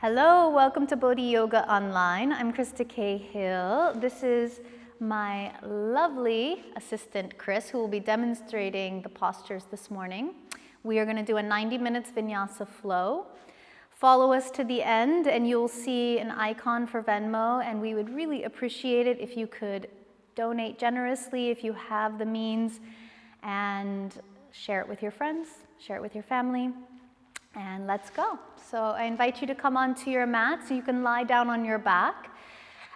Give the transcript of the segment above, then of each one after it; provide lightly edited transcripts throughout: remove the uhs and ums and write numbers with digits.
Hello, welcome to BODHI Yoga Online. I'm Krista Cahill. This is my lovely assistant, Chris, who will be demonstrating the postures this morning. We are going to do a 90 minutes vinyasa flow. Follow us to the end and you'll see an icon for Venmo, and we would really appreciate it if you could donate generously if you have the means, and share it with your friends, share it with your family. And let's go. So I invite you to come onto your mat so you can lie down on your back.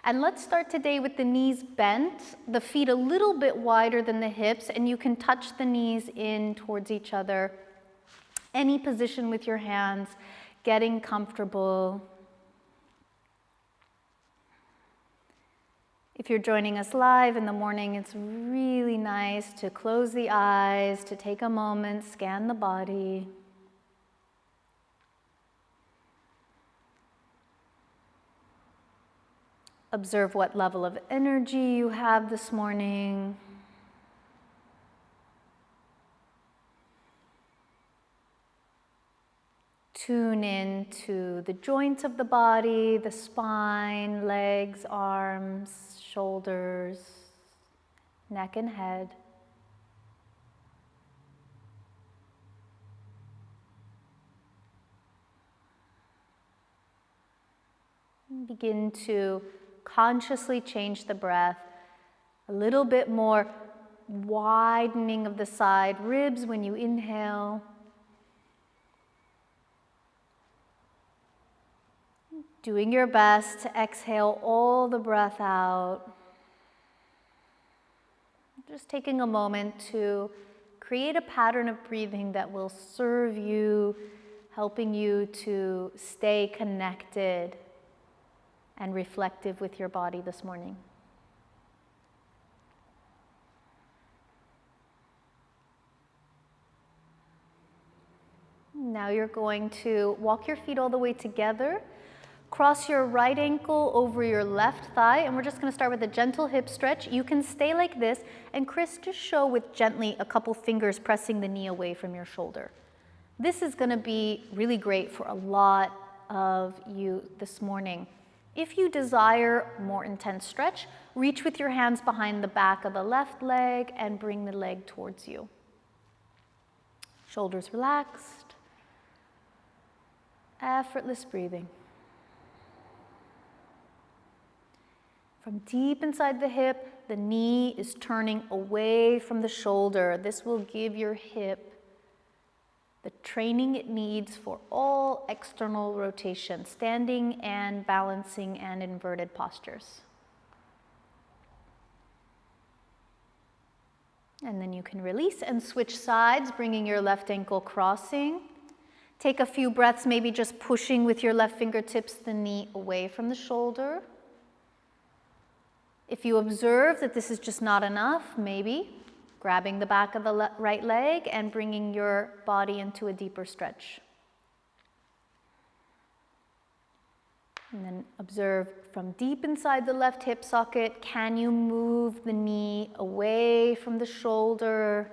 And let's start today with the knees bent, the feet a little bit wider than the hips, and you can touch the knees in towards each other. Any position with your hands, getting comfortable. If you're joining us live in the morning, it's really nice to close the eyes, to take a moment, scan the body. Observe what level of energy you have this morning. Tune in to the joints of the body, the spine, legs, arms, shoulders, neck and head. Begin to consciously change the breath, a little bit more widening of the side ribs when you inhale. Doing your best to exhale all the breath out. Just taking a moment to create a pattern of breathing that will serve you, helping you to stay connected and reflective with your body this morning. Now you're going to walk your feet all the way together, cross your right ankle over your left thigh, and we're just going to start with a gentle hip stretch. You can stay like this, and Chris, just show with gently a couple fingers pressing the knee away from your shoulder. This is going to be really great for a lot of you this morning. If you desire more intense stretch, reach with your hands behind the back of the left leg and bring the leg towards you. Shoulders relaxed. Effortless breathing. From deep inside the hip, the knee is turning away from the shoulder. This will give your hip the training it needs for all external rotation, standing and balancing and inverted postures. And then you can release and switch sides, bringing your left ankle crossing. Take a few breaths, maybe just pushing with your left fingertips the knee away from the shoulder. If you observe that this is just not enough, maybe grabbing the back of the right leg and bringing your body into a deeper stretch. And then observe from deep inside the left hip socket, can you move the knee away from the shoulder?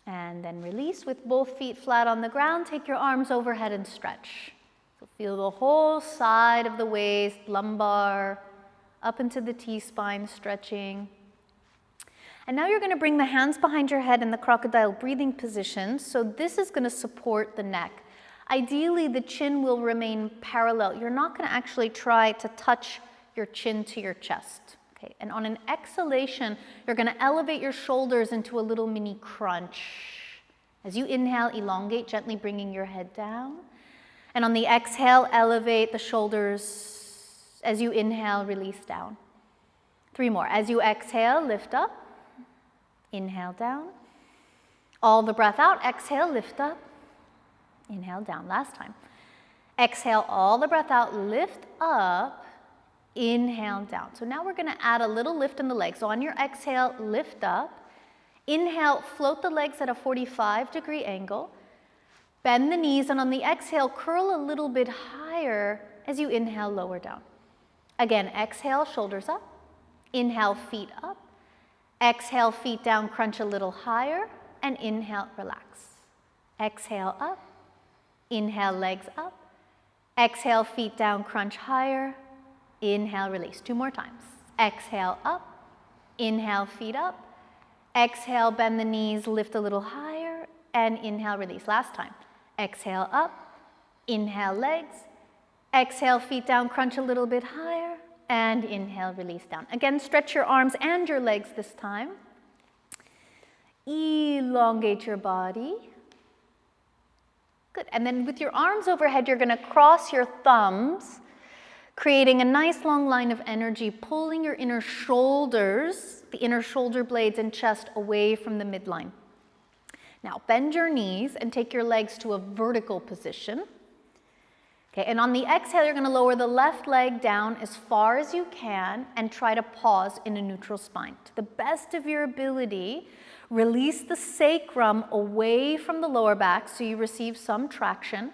And then release with both feet flat on the ground. Take your arms overhead and stretch. So feel the whole side of the waist, lumbar, up into the T-spine stretching. And now you're going to bring the hands behind your head in the crocodile breathing position. So this is going to support the neck. Ideally, the chin will remain parallel. You're not going to actually try to touch your chin to your chest. Okay, and on an exhalation, you're going to elevate your shoulders into a little mini crunch. As you inhale, elongate, gently bringing your head down. And on the exhale, elevate the shoulders. As you inhale, release down. 3 more. As you exhale, lift up. Inhale down. All the breath out. Exhale, lift up. Inhale down. Last time. Exhale all the breath out, lift up. Inhale down. So now we're going to add a little lift in the legs. So on your exhale, lift up. Inhale, float the legs at a 45-degree angle. Bend the knees, and on the exhale, curl a little bit higher as you inhale, lower down. Again, exhale, shoulders up. Inhale, feet up. Exhale, feet down, crunch a little higher. And inhale, relax. Exhale, up. Inhale, legs up. Exhale, feet down, crunch higher. Inhale, release. 2 more times. Exhale, up. Inhale, feet up. Exhale, bend the knees, lift a little higher. And inhale, release. Last time. Exhale, up. Inhale, legs. Exhale, feet down, crunch a little bit higher. And inhale, release down. Again, stretch your arms and your legs this time. Elongate your body. Good. And then with your arms overhead, you're going to cross your thumbs, creating a nice long line of energy, pulling your inner shoulders, the inner shoulder blades and chest away from the midline. Now, bend your knees and take your legs to a vertical position. Okay, and on the exhale, you're going to lower the left leg down as far as you can and try to pause in a neutral spine. To the best of your ability, release the sacrum away from the lower back so you receive some traction.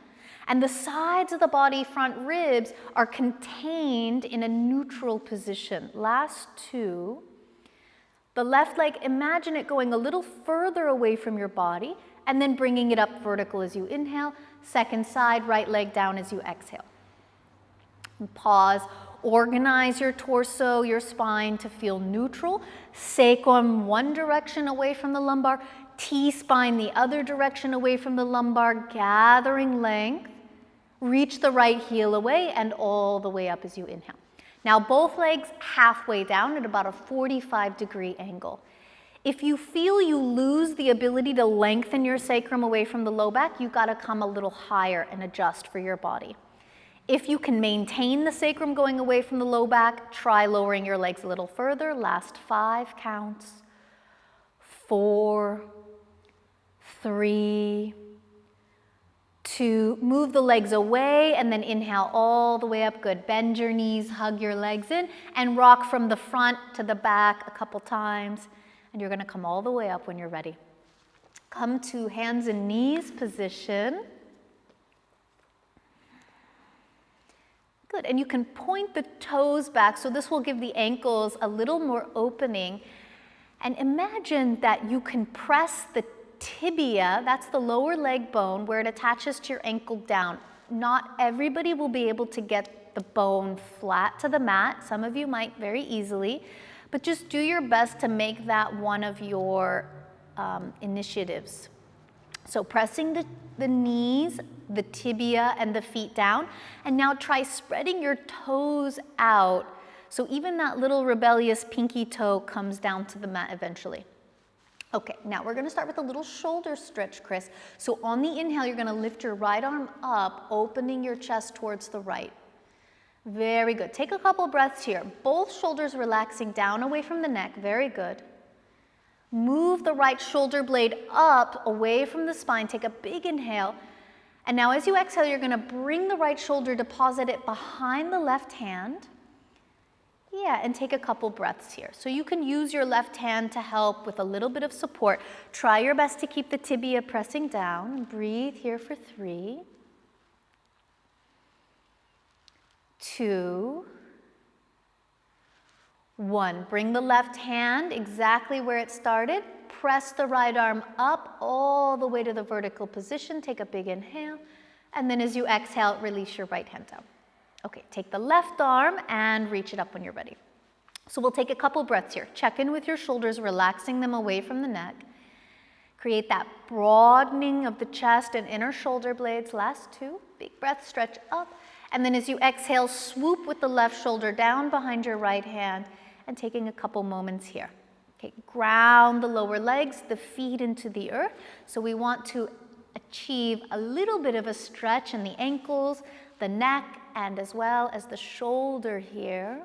And the sides of the body, front ribs, are contained in a neutral position. Last 2. The left leg, imagine it going a little further away from your body and then bringing it up vertical as you inhale. Second side, right leg down as you exhale. And pause. Organize your torso, your spine to feel neutral. Sacrum one direction away from the lumbar. T-spine the other direction away from the lumbar, gathering length. Reach the right heel away and all the way up as you inhale. Now both legs halfway down at about a 45-degree angle. If you feel you lose the ability to lengthen your sacrum away from the low back, you've got to come a little higher and adjust for your body. If you can maintain the sacrum going away from the low back, try lowering your legs a little further. Last 5 counts. 4, 3, 2. Move the legs away and then inhale all the way up. Good. Bend your knees, hug your legs in, and rock from the front to the back a couple times. And you're going to come all the way up when you're ready. Come to hands and knees position. Good, and you can point the toes back, so this will give the ankles a little more opening. And imagine that you can press the tibia, that's the lower leg bone, where it attaches to your ankle down. Not everybody will be able to get the bone flat to the mat. Some of you might very easily, but just do your best to make that one of your initiatives. So pressing the knees, the tibia, and the feet down. And now try spreading your toes out. So even that little rebellious pinky toe comes down to the mat eventually. Okay, now we're going to start with a little shoulder stretch, Chris. So on the inhale, you're going to lift your right arm up, opening your chest towards the right. Very good. Take a couple breaths here. Both shoulders relaxing down away from the neck. Very good. Move the right shoulder blade up away from the spine. Take a big inhale. And now as you exhale, you're going to bring the right shoulder, deposit it behind the left hand. Yeah, and take a couple breaths here. So you can use your left hand to help with a little bit of support. Try your best to keep the tibia pressing down. Breathe here for 3, 2, 1. Bring the left hand exactly where it started. Press the right arm up all the way to the vertical position. Take a big inhale. And then as you exhale, release your right hand down. Okay, take the left arm and reach it up when you're ready. So we'll take a couple breaths here. Check in with your shoulders, relaxing them away from the neck. Create that broadening of the chest and inner shoulder blades. Last 2. Big breath, stretch up. And then as you exhale, swoop with the left shoulder down behind your right hand and taking a couple moments here. Okay, ground the lower legs, the feet into the earth. So we want to achieve a little bit of a stretch in the ankles, the neck, and as well as the shoulder here.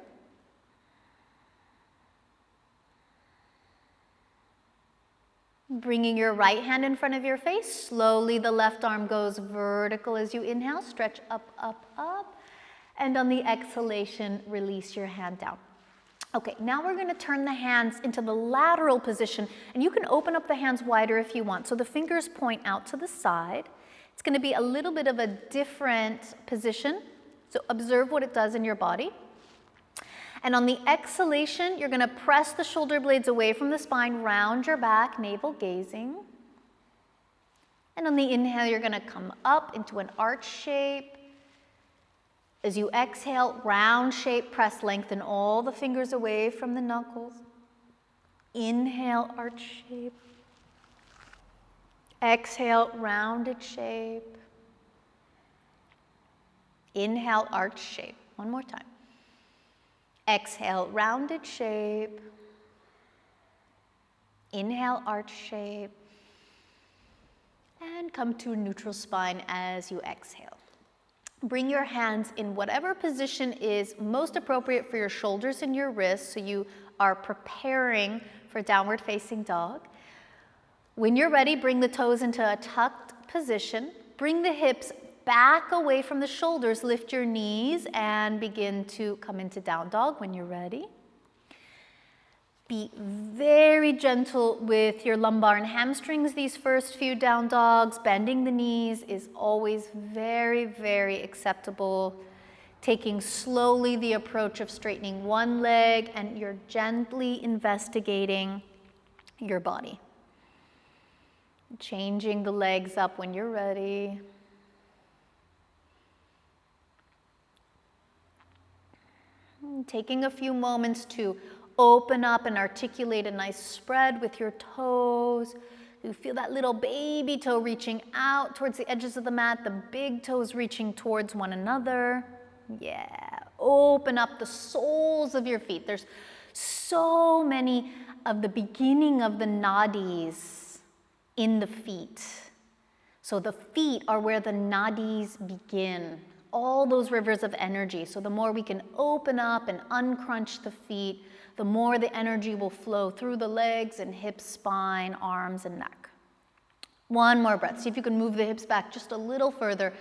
Bringing your right hand in front of your face, slowly the left arm goes vertical as you inhale, stretch up, up, up. And on the exhalation, release your hand down. Okay, now we're going to turn the hands into the lateral position, and you can open up the hands wider if you want. So the fingers point out to the side. It's going to be a little bit of a different position, so observe what it does in your body. And on the exhalation, you're gonna press the shoulder blades away from the spine, round your back, navel gazing. And on the inhale, you're gonna come up into an arch shape. As you exhale, round shape, press, lengthen all the fingers away from the knuckles. Inhale, arch shape. Exhale, rounded shape. Inhale, arch shape. One more time. Exhale, rounded shape. Inhale, arch shape. And come to a neutral spine as you exhale. Bring your hands in whatever position is most appropriate for your shoulders and your wrists, so you are preparing for downward facing dog. When you're ready, bring the toes into a tucked position. Bring the hips back away from the shoulders. Lift your knees and begin to come into down dog when you're ready. Be very gentle with your lumbar and hamstrings these first few down dogs. Bending the knees is always very, very acceptable. Taking slowly the approach of straightening one leg, and you're gently investigating your body. Changing the legs up when you're ready. Taking a few moments to open up and articulate a nice spread with your toes. You feel that little baby toe reaching out towards the edges of the mat, the big toes reaching towards one another. Yeah, open up the soles of your feet. There's so many of the beginning of the nadis in the feet. So the feet are where the nadis begin, all those rivers of energy. So the more we can open up and uncrunch the feet, the more the energy will flow through the legs and hips, spine, arms, and neck. One more breath. See if you can move the hips back just a little further.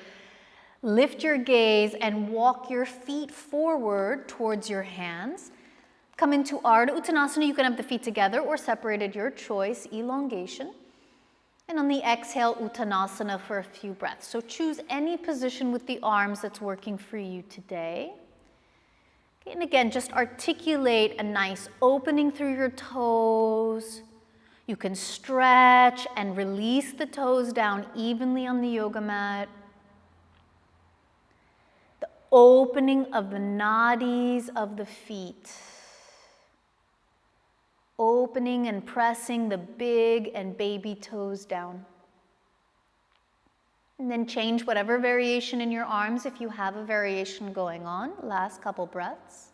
Lift your gaze and walk your feet forward towards your hands. Come into Ardha Uttanasana. You can have the feet together or separated, your choice, elongation. And on the exhale, Uttanasana for a few breaths. So choose any position with the arms that's working for you today. And again, just articulate a nice opening through your toes. You can stretch and release the toes down evenly on the yoga mat. The opening of the nadis of the feet. Opening and pressing the big and baby toes down. And then change whatever variation in your arms if you have a variation going on. Last couple breaths.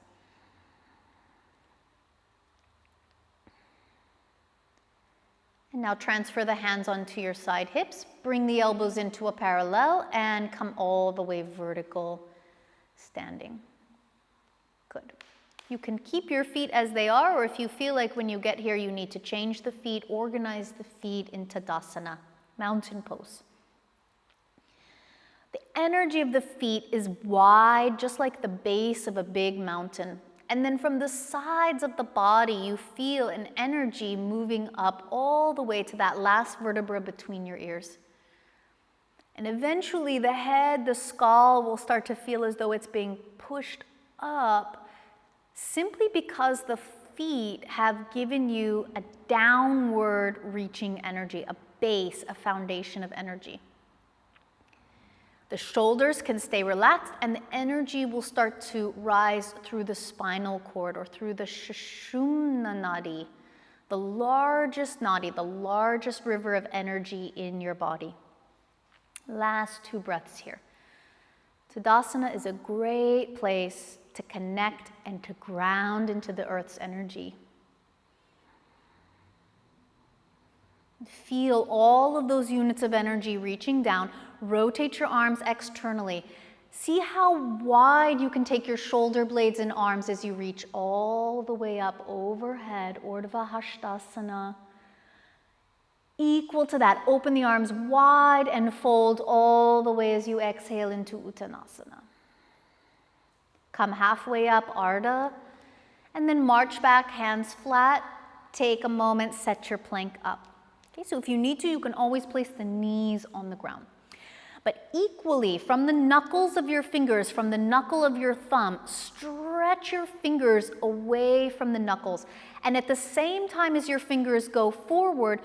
And now transfer the hands onto your side hips. Bring the elbows into a parallel and come all the way vertical, standing. Good. You can keep your feet as they are, or if you feel like when you get here you need to change the feet, organize the feet in Tadasana, mountain pose. The energy of the feet is wide, just like the base of a big mountain. And then from the sides of the body, you feel an energy moving up all the way to that last vertebra between your ears. And eventually the head, the skull will start to feel as though it's being pushed up, simply because the feet have given you a downward reaching energy, a base, a foundation of energy. The shoulders can stay relaxed and the energy will start to rise through the spinal cord or through the Sushumna Nadi, the largest nadi, the largest river of energy in your body. Last two breaths here. Tadasana is a great place to connect and to ground into the earth's energy. Feel all of those units of energy reaching down. Rotate your arms externally. See how wide you can take your shoulder blades and arms as you reach all the way up overhead, Urdhva Hastasana. Equal to that, open the arms wide and fold all the way as you exhale into Uttanasana. Come halfway up, Ardha, and then march back, hands flat. Take a moment, set your plank up. Okay, so if you need to, you can always place the knees on the ground. But equally, from the knuckles of your fingers, from the knuckle of your thumb, stretch your fingers away from the knuckles. And at the same time as your fingers go forward,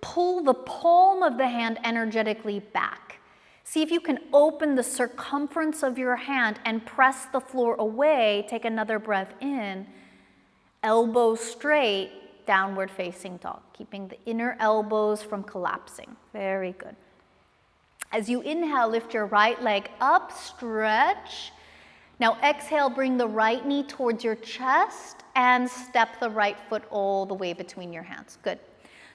pull the palm of the hand energetically back. See if you can open the circumference of your hand and press the floor away. Take another breath in. Elbows straight, downward facing dog, keeping the inner elbows from collapsing. Very good. As you inhale, lift your right leg up, stretch. Now exhale, bring the right knee towards your chest and step the right foot all the way between your hands. Good.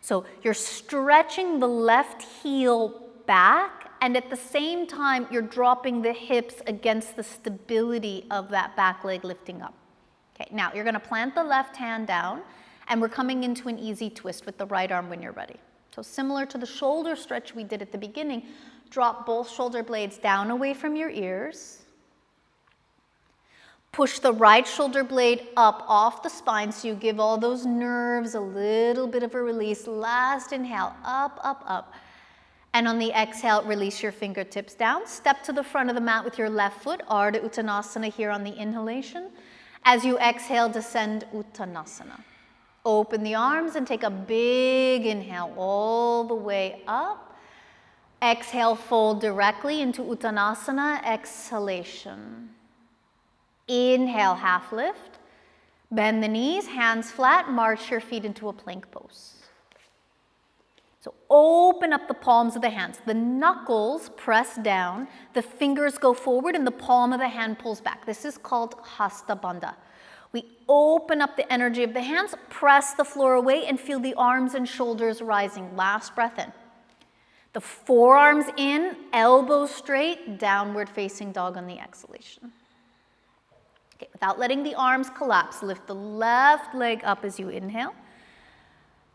So you're stretching the left heel back, and at the same time, you're dropping the hips against the stability of that back leg lifting up. Okay, now you're gonna plant the left hand down, and we're coming into an easy twist with the right arm when you're ready. So similar to the shoulder stretch we did at the beginning, drop both shoulder blades down away from your ears. Push the right shoulder blade up off the spine so you give all those nerves a little bit of a release. Last inhale, up, up, up. And on the exhale, release your fingertips down. Step to the front of the mat with your left foot, Ardha Uttanasana here on the inhalation. As you exhale, descend Uttanasana. Open the arms and take a big inhale all the way up. Exhale, fold directly into Uttanasana, exhalation. Inhale, half lift. Bend the knees, hands flat, march your feet into a plank pose. So open up the palms of the hands. The knuckles press down, the fingers go forward, and the palm of the hand pulls back. This is called Hasta Bandha. We open up the energy of the hands, press the floor away, and feel the arms and shoulders rising. Last breath in. The forearms in, elbows straight, downward facing dog on the exhalation. Okay, without letting the arms collapse, lift the left leg up as you inhale.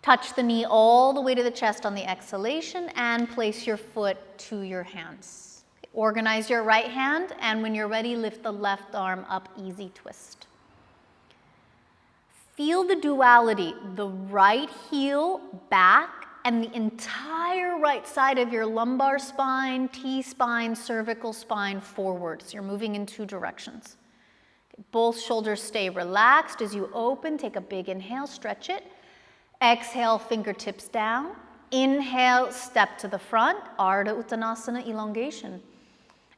Touch the knee all the way to the chest on the exhalation and place your foot to your hands. Okay, organize your right hand, and when you're ready, lift the left arm up, easy twist. Feel the duality, the right heel back and the entire right side of your lumbar spine, T-spine, cervical spine forward. So you're moving in two directions. Okay, both shoulders stay relaxed as you open. Take a big inhale, stretch it. Exhale, fingertips down. Inhale, step to the front, Ardha Uttanasana, elongation.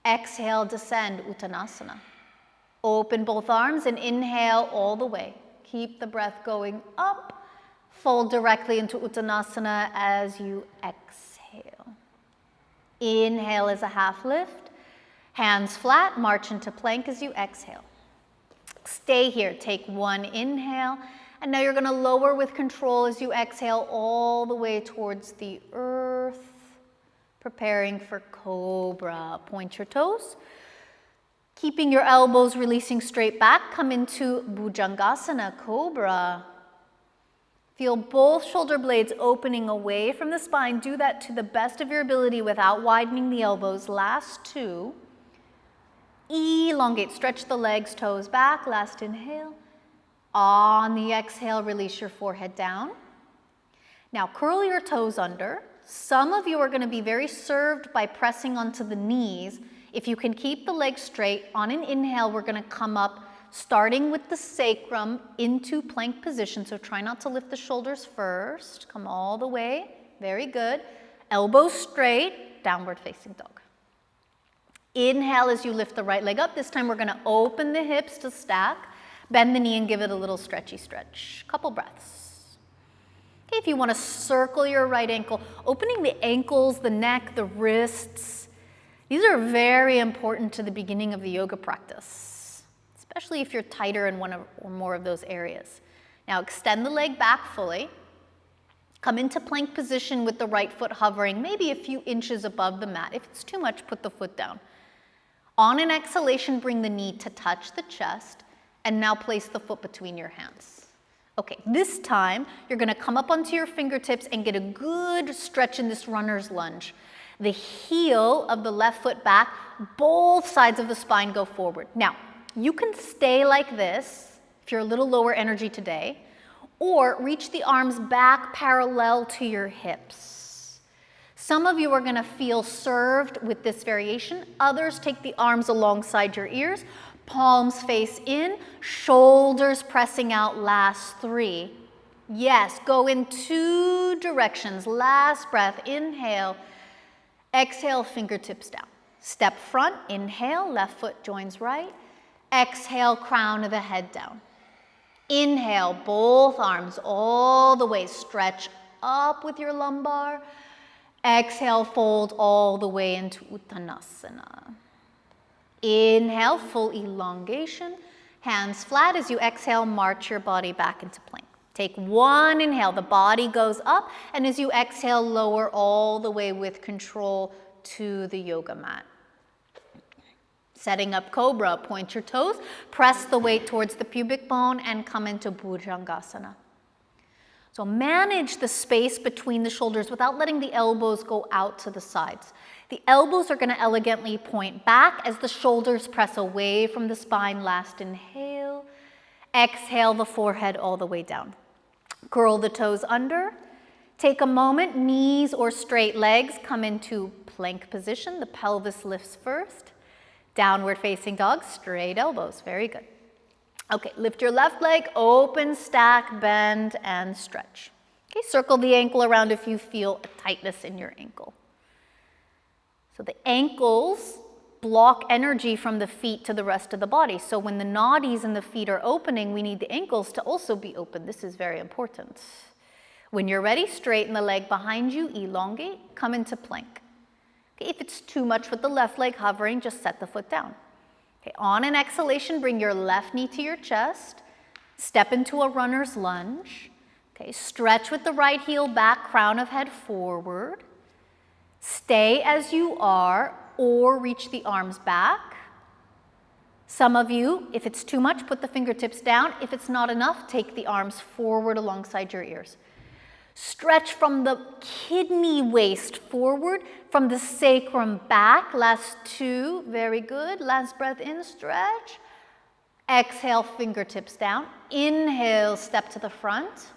Exhale, descend, Uttanasana. Open both arms and inhale all the way. Keep the breath going up. Fold directly into Uttanasana as you exhale. Inhale is a half lift. Hands flat, march into plank as you exhale. Stay here, take one inhale. And now you're going to lower with control as you exhale all the way towards the earth, preparing for cobra. Point your toes. Keeping your elbows releasing straight back, come into Bhujangasana, cobra. Feel both shoulder blades opening away from the spine. Do that to the best of your ability without widening the elbows. Last two. Elongate, stretch the legs, toes back. Last inhale. On the exhale, release your forehead down. Now curl your toes under. Some of you are going to be very served by pressing onto the knees. If you can keep the legs straight, on an inhale, we're going to come up, starting with the sacrum into plank position. So try not to lift the shoulders first. Come all the way. Very good. Elbows straight, downward facing dog. Inhale as you lift the right leg up. This time we're going to open the hips to stack. Bend the knee and give it a little stretchy stretch. Couple breaths. Okay, if you want to circle your right ankle, opening the ankles, the neck, the wrists. These are very important to the beginning of the yoga practice, especially if you're tighter in one or more of those areas. Now extend the leg back fully. Come into plank position with the right foot hovering maybe a few inches above the mat. If it's too much, put the foot down. On an exhalation, bring the knee to touch the chest. And now place the foot between your hands. Okay, this time you're going to come up onto your fingertips and get a good stretch in this runner's lunge. The heel of the left foot back, both sides of the spine go forward. Now, you can stay like this if you're a little lower energy today, or reach the arms back parallel to your hips. Some of you are going to feel served with this variation. Others take the arms alongside your ears, palms face in, shoulders pressing out, last 3. Yes, go in 2 directions. Last breath, inhale, exhale, fingertips down. Step front, inhale, left foot joins right. Exhale, crown of the head down. Inhale, both arms all the way, stretch up with your lumbar. Exhale, fold all the way into Uttanasana. Inhale, full elongation. Hands flat. As you exhale, march your body back into plank. Take 1 inhale, the body goes up, and as you exhale, lower all the way with control to the yoga mat. Setting up cobra, point your toes, press the weight towards the pubic bone, and come into Bhujangasana. So manage the space between the shoulders without letting the elbows go out to the sides. The elbows are going to elegantly point back as the shoulders press away from the spine. Last inhale. Exhale, the forehead all the way down. Curl the toes under. Take a moment, knees or straight legs come into plank position. The pelvis lifts first. Downward facing dog, straight elbows. Very good. Okay, lift your left leg, open, stack, bend, and stretch. Okay, circle the ankle around if you feel a tightness in your ankle. So the ankles block energy from the feet to the rest of the body. So when the nadis in the feet are opening, we need the ankles to also be open. This is very important. When you're ready, straighten the leg behind you, elongate, come into plank. Okay, if it's too much with the left leg hovering, just set the foot down. Okay, on an exhalation, bring your left knee to your chest, step into a runner's lunge. Okay, stretch with the right heel back, crown of head forward. Stay as you are, or reach the arms back. Some of you, if it's too much, put the fingertips down. If it's not enough, take the arms forward alongside your ears. Stretch from the kidney waist forward, from the sacrum back. Last 2, very good. Last breath in, stretch. Exhale, fingertips down. Inhale, step to the front.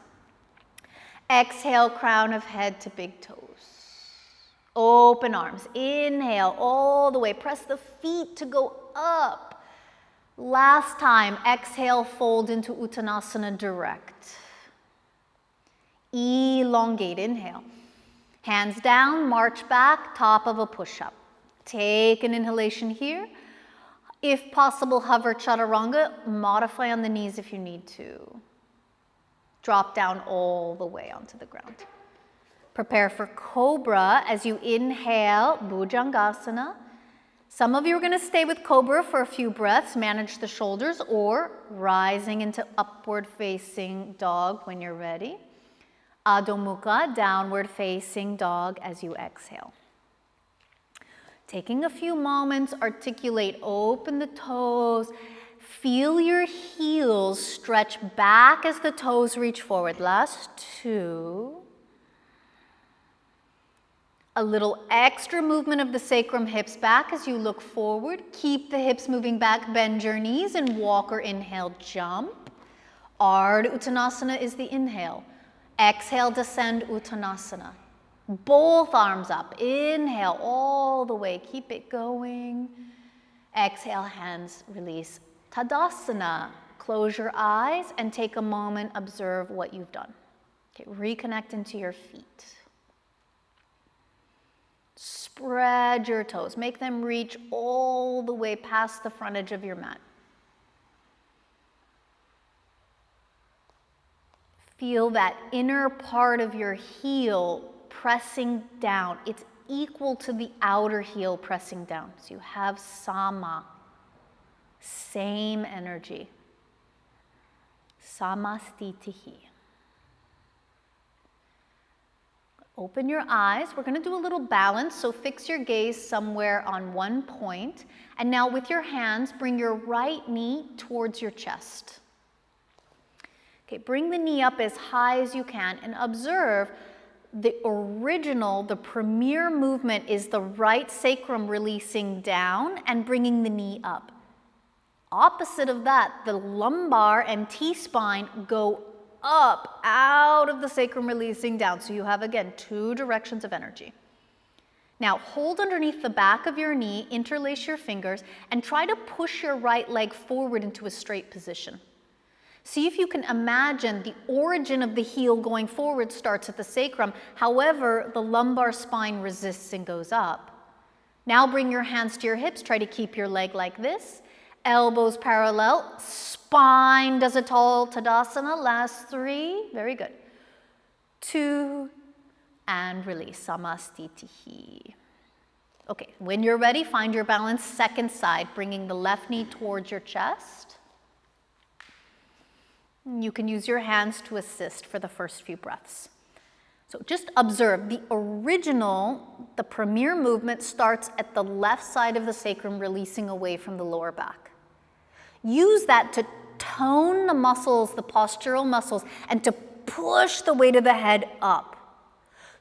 Exhale, crown of head to big toes. Open arms. Inhale all the way. Press the feet to go up. Last time, exhale, fold into Uttanasana direct. Elongate, inhale. Hands down, march back, top of a push-up. Take an inhalation here. If possible, hover chaturanga. Modify on the knees if you need to. Drop down all the way onto the ground. Prepare for cobra as you inhale, Bhujangasana. Some of you are going to stay with cobra for a few breaths, manage the shoulders, or rising into upward facing dog when you're ready. Adho Mukha, downward facing dog as you exhale. Taking a few moments, articulate, open the toes, feel your heels stretch back as the toes reach forward. Last 2. A little extra movement of the sacrum, hips back as you look forward. Keep the hips moving back, bend your knees, and walk or inhale, jump. Ardha Uttanasana is the inhale. Exhale, descend Uttanasana. Both arms up. Inhale all the way. Keep it going. Exhale, hands release. Tadasana. Close your eyes and take a moment. Observe what you've done. Okay, reconnect into your feet. Spread your toes. Make them reach all the way past the front edge of your mat. Feel that inner part of your heel pressing down. It's equal to the outer heel pressing down. So you have sama, same energy. Samastitihi. Open your eyes. We're going to do a little balance, so fix your gaze somewhere on one point. And now with your hands, bring your right knee towards your chest. Okay, bring the knee up as high as you can and observe the original, the premier movement is the right sacrum releasing down and bringing the knee up. Opposite of that, the lumbar and T-spine go up, out of the sacrum releasing down. So you have, again, 2 directions of energy. Now hold underneath the back of your knee, interlace your fingers, and try to push your right leg forward into a straight position. See if you can imagine the origin of the heel going forward starts at the sacrum. However, the lumbar spine resists and goes up. Now bring your hands to your hips. Try to keep your leg like this. Elbows parallel. Spine does a tall Tadasana. Last 3. Very good. 2. And release. Samastitihi. Okay, when you're ready, find your balance second side, bringing the left knee towards your chest. You can use your hands to assist for the first few breaths. So just observe, the premier movement starts at the left side of the sacrum, releasing away from the lower back. Use that to tone the muscles, the postural muscles, and to push the weight of the head up.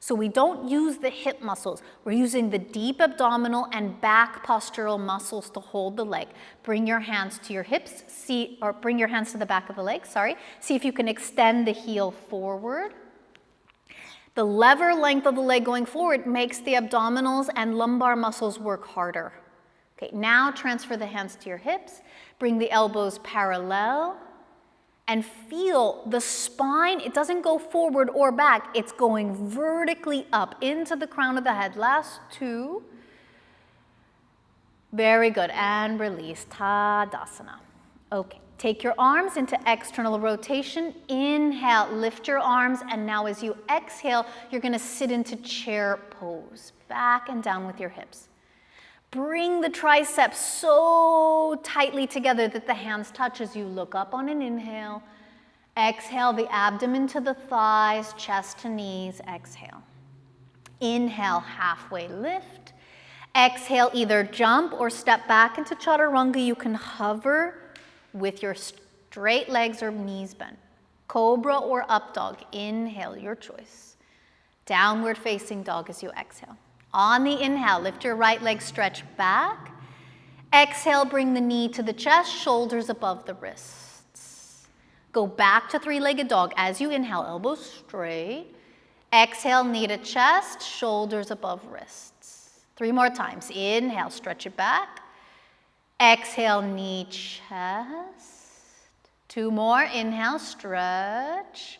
So we don't use the hip muscles. We're using the deep abdominal and back postural muscles to hold the leg. Bring your hands to your hips, bring your hands to the back of the leg, sorry. See if you can extend the heel forward. The lever length of the leg going forward makes the abdominals and lumbar muscles work harder. Okay, now transfer the hands to your hips. Bring the elbows parallel. And feel the spine, it doesn't go forward or back, it's going vertically up into the crown of the head. Last 2. Very good, and release, Tadasana. Okay, take your arms into external rotation. Inhale, lift your arms, and now as you exhale, you're gonna sit into chair pose. Back and down with your hips. Bring the triceps so tightly together that the hands touch as you look up on an inhale. Exhale the abdomen to the thighs, chest to knees, exhale. Inhale, halfway lift. Exhale, either jump or step back into Chaturanga. You can hover with your straight legs or knees bent. Cobra or up dog, inhale, your choice. Downward facing dog as you exhale. On the inhale, lift your right leg, stretch back. Exhale, bring the knee to the chest, shoulders above the wrists. Go back to three-legged dog. As you inhale, elbows straight. Exhale, knee to chest, shoulders above wrists. 3 more times. Inhale, stretch it back. Exhale, knee, chest. 2 more. Inhale, stretch.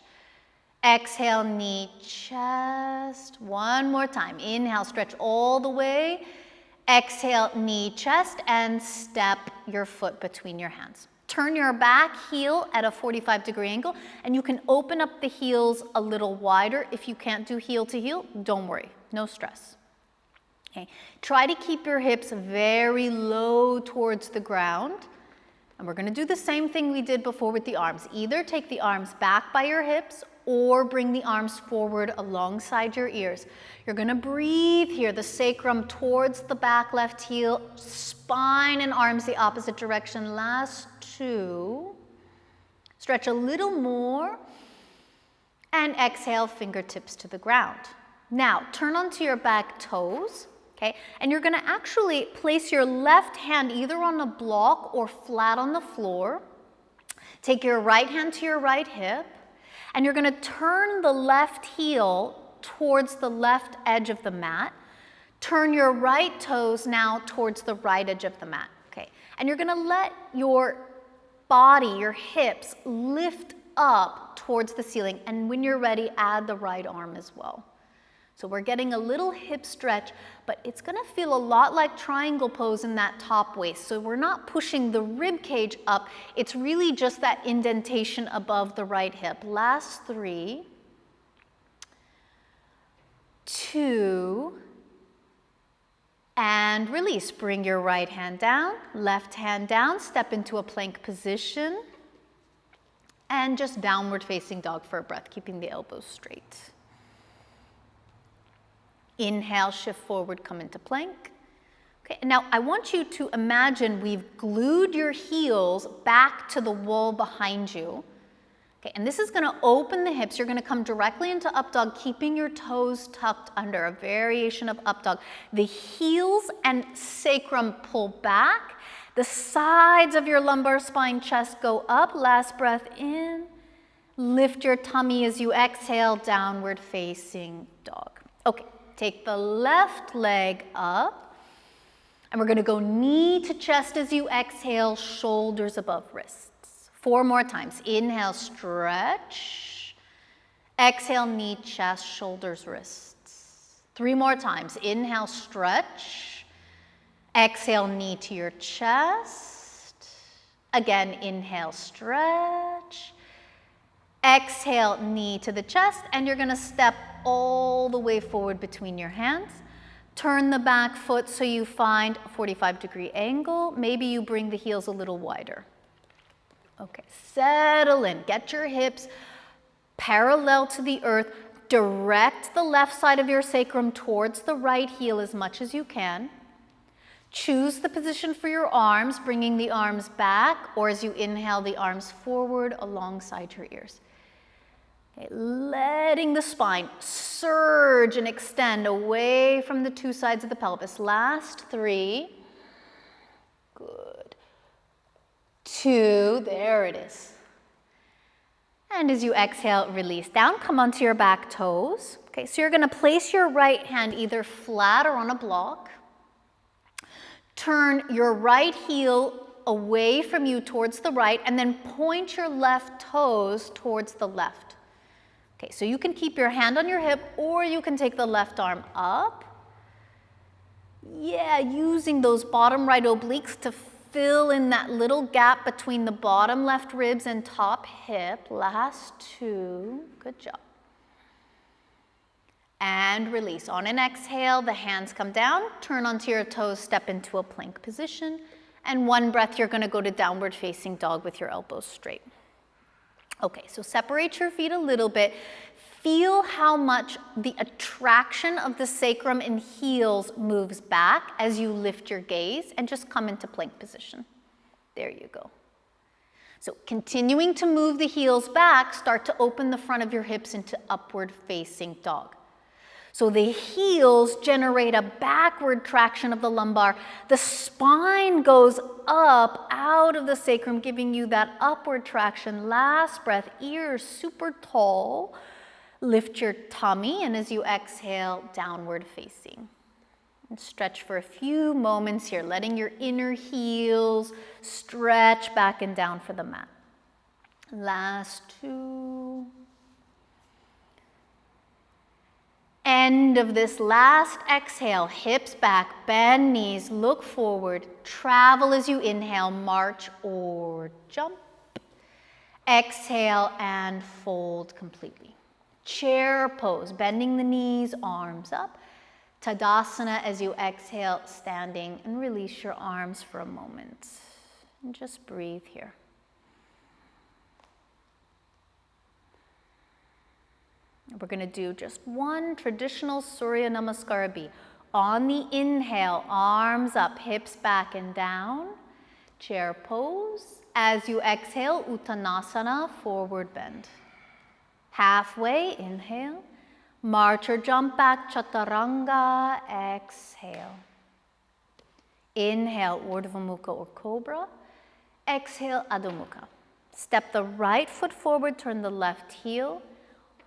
Exhale, knee, chest. 1 more time. Inhale, stretch all the way. Exhale, knee, chest, and step your foot between your hands. Turn your back heel at a 45-degree angle, and you can open up the heels a little wider. If you can't do heel to heel, don't worry, no stress. Okay. Try to keep your hips very low towards the ground. And we're gonna do the same thing we did before with the arms. Either take the arms back by your hips or bring the arms forward alongside your ears. You're gonna breathe here, the sacrum towards the back left heel, spine and arms the opposite direction. Last 2. Stretch a little more and exhale, fingertips to the ground. Now, turn onto your back toes. Okay, and you're gonna actually place your left hand either on a block or flat on the floor. Take your right hand to your right hip, and you're gonna turn the left heel towards the left edge of the mat. Turn your right toes now towards the right edge of the mat, okay? And you're gonna let your body, your hips, lift up towards the ceiling, and when you're ready, add the right arm as well. So we're getting a little hip stretch, but it's gonna feel a lot like triangle pose in that top waist. So we're not pushing the rib cage up, it's really just that indentation above the right hip. Last 3, 2, and release. Bring your right hand down, left hand down, step into a plank position, and just downward facing dog for a breath, keeping the elbows straight. Inhale, shift forward, come into plank. Okay, and now I want you to imagine we've glued your heels back to the wall behind you. Okay, and this is gonna open the hips. You're gonna come directly into up dog, keeping your toes tucked under, a variation of up dog. The heels and sacrum pull back. The sides of your lumbar spine, chest go up. Last breath in. Lift your tummy as you exhale, downward facing dog. Okay. take the left leg up, and we're gonna go knee to chest as you exhale, shoulders above wrists. 4 more times. Inhale, stretch. Exhale, knee, chest, shoulders, wrists. 3 more times. Inhale, stretch. Exhale, knee to your chest. Again, inhale, stretch. Exhale, knee to the chest, and you're gonna step all the way forward between your hands. Turn the back foot so you find a 45-degree angle. Maybe you bring the heels a little wider. Okay, settle in. Get your hips parallel to the earth. Direct the left side of your sacrum towards the right heel as much as you can. Choose the position for your arms, bringing the arms back, or as you inhale, the arms forward alongside your ears. Okay, letting the spine surge and extend away from the 2 sides of the pelvis. Last 3. Good. 2, there it is. And as you exhale, release down, come onto your back toes. Okay, so you're gonna place your right hand either flat or on a block. Turn your right heel away from you towards the right, and then point your left toes towards the left. Okay, so you can keep your hand on your hip, or you can take the left arm up. Yeah, using those bottom right obliques to fill in that little gap between the bottom left ribs and top hip. Last 2, good job. And release. On an exhale, the hands come down, turn onto your toes, step into a plank position. And 1 breath, you're gonna go to downward facing dog with your elbows straight. Okay, so separate your feet a little bit. Feel how much the attraction of the sacrum and heels moves back as you lift your gaze and just come into plank position. There you go. So continuing to move the heels back, start to open the front of your hips into upward facing dog. So the heels generate a backward traction of the lumbar. The spine goes up out of the sacrum, giving you that upward traction. Last breath, ears super tall. Lift your tummy, and as you exhale, downward facing. And stretch for a few moments here, letting your inner heels stretch back and down for the mat. Last 2. End of this last exhale, hips back, bend knees, look forward, travel as you inhale, march or jump. Exhale and fold completely. Chair pose, bending the knees, arms up. Tadasana as you exhale, standing, and release your arms for a moment. And just breathe here. We're going to do just 1 traditional Surya Namaskara B. On the inhale, arms up, hips back and down. Chair pose. As you exhale, Uttanasana, forward bend. Halfway, inhale. March or jump back, Chaturanga, exhale. Inhale, Urdhva Mukha or Cobra. Exhale, Adho Mukha. Step the right foot forward, turn the left heel.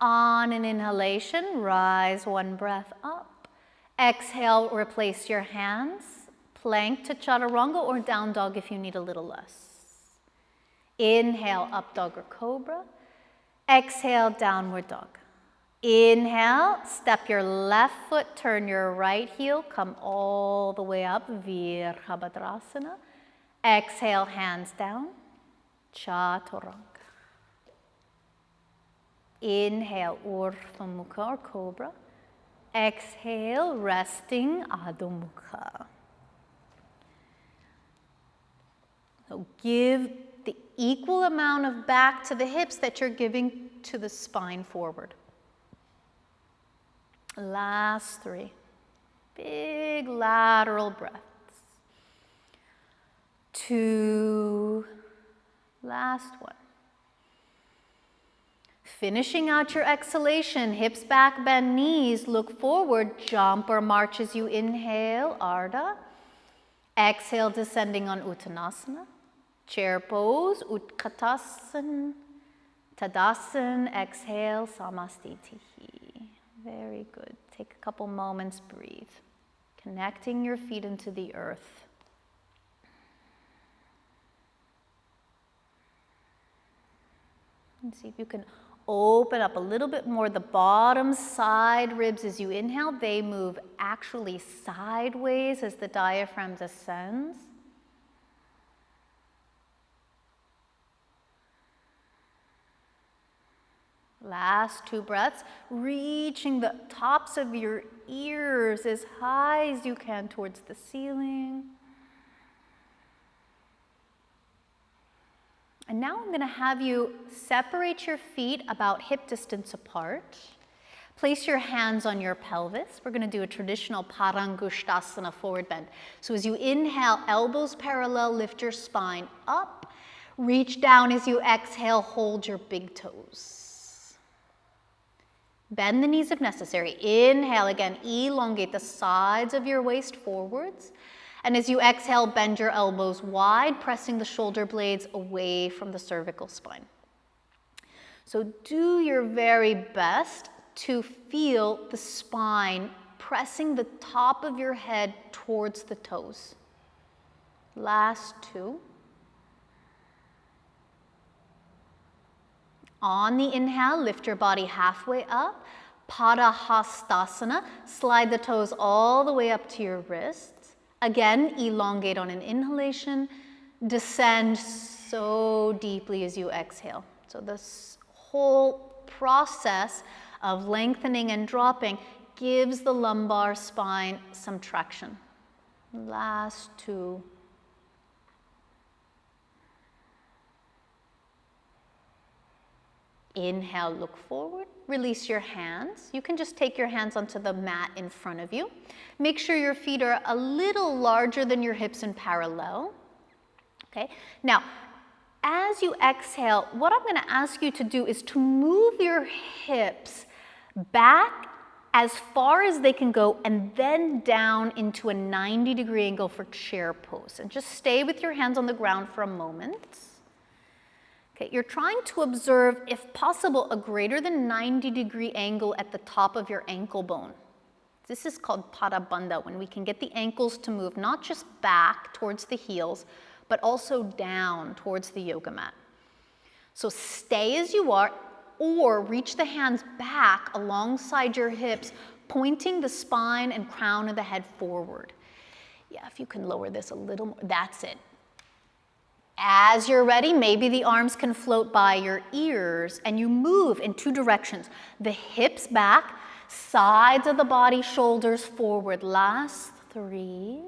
On an inhalation, rise 1 breath up. Exhale, replace your hands. Plank to Chaturanga or down dog if you need a little less. Inhale, up dog or cobra. Exhale, downward dog. Inhale, step your left foot, turn your right heel, come all the way up, Virabhadrasana. Exhale, hands down, Chaturanga. Inhale, Urdhva Mukha or Cobra. Exhale, resting, Adho Mukha. So give the equal amount of back to the hips that you're giving to the spine forward. Last 3. Big lateral breaths. 2. Last 1. Finishing out your exhalation, hips back, bend knees, look forward, jump or march as you inhale, Ardha. Exhale, descending on Uttanasana. Chair pose, Utkatasana. Tadasana, exhale, Samastitihi. Very good. Take a couple moments, breathe. Connecting your feet into the earth. And see if you can open up a little bit more the bottom side ribs as you inhale. They move actually sideways as the diaphragm descends. Last 2 breaths, reaching the tops of your ears as high as you can towards the ceiling. And now I'm going to have you separate your feet about hip distance apart. Place your hands on your pelvis. We're going to do a traditional Parangushtasana forward bend. So as you inhale, elbows parallel, lift your spine up. Reach down as you exhale, hold your big toes. Bend the knees if necessary. Inhale again, elongate the sides of your waist forwards. And as you exhale, bend your elbows wide, pressing the shoulder blades away from the cervical spine. So do your very best to feel the spine pressing the top of your head towards the toes. Last 2. On the inhale, lift your body halfway up. Padahastasana, slide the toes all the way up to your wrists. Again, elongate on an inhalation. Descend so deeply as you exhale. So this whole process of lengthening and dropping gives the lumbar spine some traction. Last 2. Inhale, look forward, release your hands. You can just take your hands onto the mat in front of you. Make sure your feet are a little larger than your hips and parallel. Okay, now, as you exhale, what I'm going to ask you to do is to move your hips back as far as they can go and then down into a 90-degree angle for chair pose. And just stay with your hands on the ground for a moment. Okay, you're trying to observe, if possible, a greater than 90-degree angle at the top of your ankle bone. This is called Padabandha, when we can get the ankles to move not just back towards the heels, but also down towards the yoga mat. So stay as you are, or reach the hands back alongside your hips, pointing the spine and crown of the head forward. Yeah, if you can lower this a little more, that's it. As you're ready, maybe the arms can float by your ears and you move in 2 directions. The hips back, sides of the body, shoulders forward. Last 3,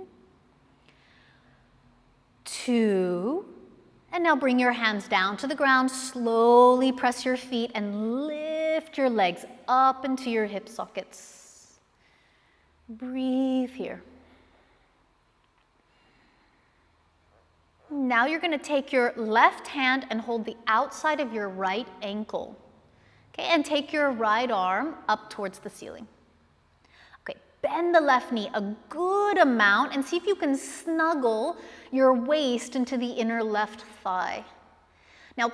2, and now bring your hands down to the ground. Slowly press your feet and lift your legs up into your hip sockets. Breathe here. Now you're going to take your left hand and hold the outside of your right ankle. Okay, and take your right arm up towards the ceiling. Okay, bend the left knee a good amount and see if you can snuggle your waist into the inner left thigh. Now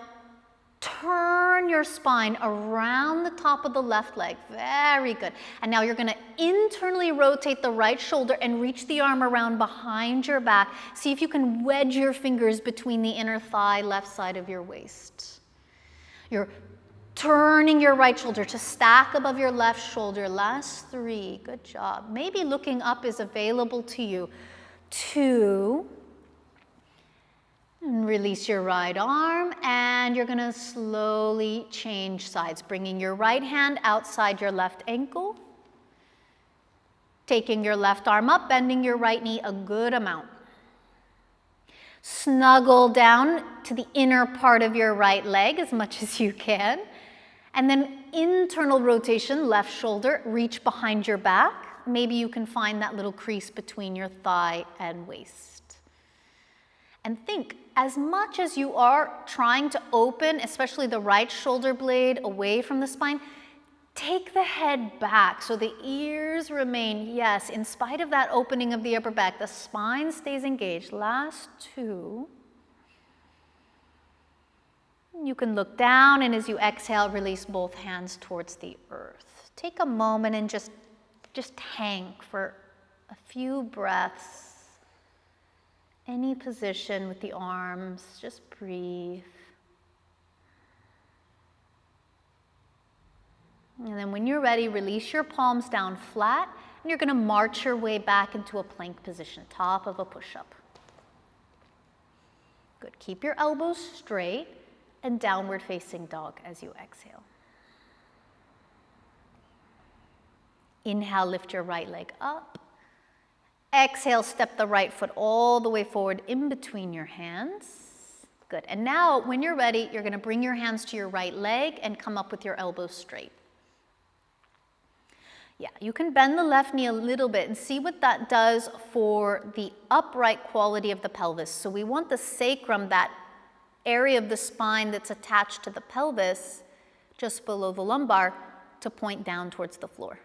turn your spine around the top of the left leg. Very good. And now you're going to internally rotate the right shoulder and reach the arm around behind your back. See if you can wedge your fingers between the inner thigh, left side of your waist. You're turning your right shoulder to stack above your left shoulder. Last 3. Good job. Maybe looking up is available to you. 2. And release your right arm, and you're going to slowly change sides, bringing your right hand outside your left ankle, taking your left arm up, bending your right knee a good amount. Snuggle down to the inner part of your right leg as much as you can, and then internal rotation, left shoulder, reach behind your back. Maybe you can find that little crease between your thigh and waist. And think, as much as you are trying to open, especially the right shoulder blade away from the spine, take the head back so the ears remain, yes, in spite of that opening of the upper back, the spine stays engaged. Last 2. You can look down, and as you exhale, release both hands towards the earth. Take a moment and just Just hang for a few breaths. Any position with the arms, just breathe. And then when you're ready, release your palms down flat, and you're going to march your way back into a plank position, top of a push-up. Good. Keep your elbows straight and downward facing dog as you exhale. Inhale, lift your right leg up. Exhale, step the right foot all the way forward in between your hands. Good. And now, when you're ready, you're going to bring your hands to your right leg and come up with your elbows straight. Yeah, you can bend the left knee a little bit and see what that does for the upright quality of the pelvis. So we want the sacrum, that area of the spine that's attached to the pelvis, just below the lumbar, to point down towards the floor.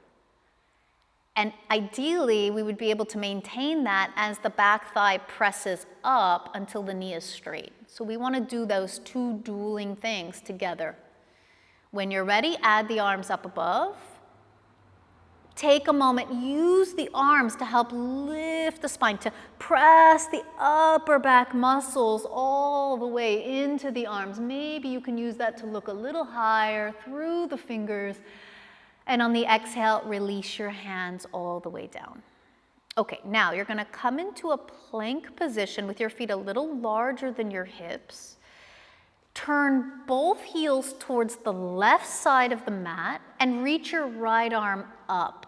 And ideally, we would be able to maintain that as the back thigh presses up until the knee is straight. So we want to do those two dueling things together. When you're ready, add the arms up above. Take a moment, use the arms to help lift the spine, to press the upper back muscles all the way into the arms. Maybe you can use that to look a little higher through the fingers. And on the exhale, release your hands all the way down. Okay, now you're going to come into a plank position with your feet a little larger than your hips. Turn both heels towards the left side of the mat and reach your right arm up,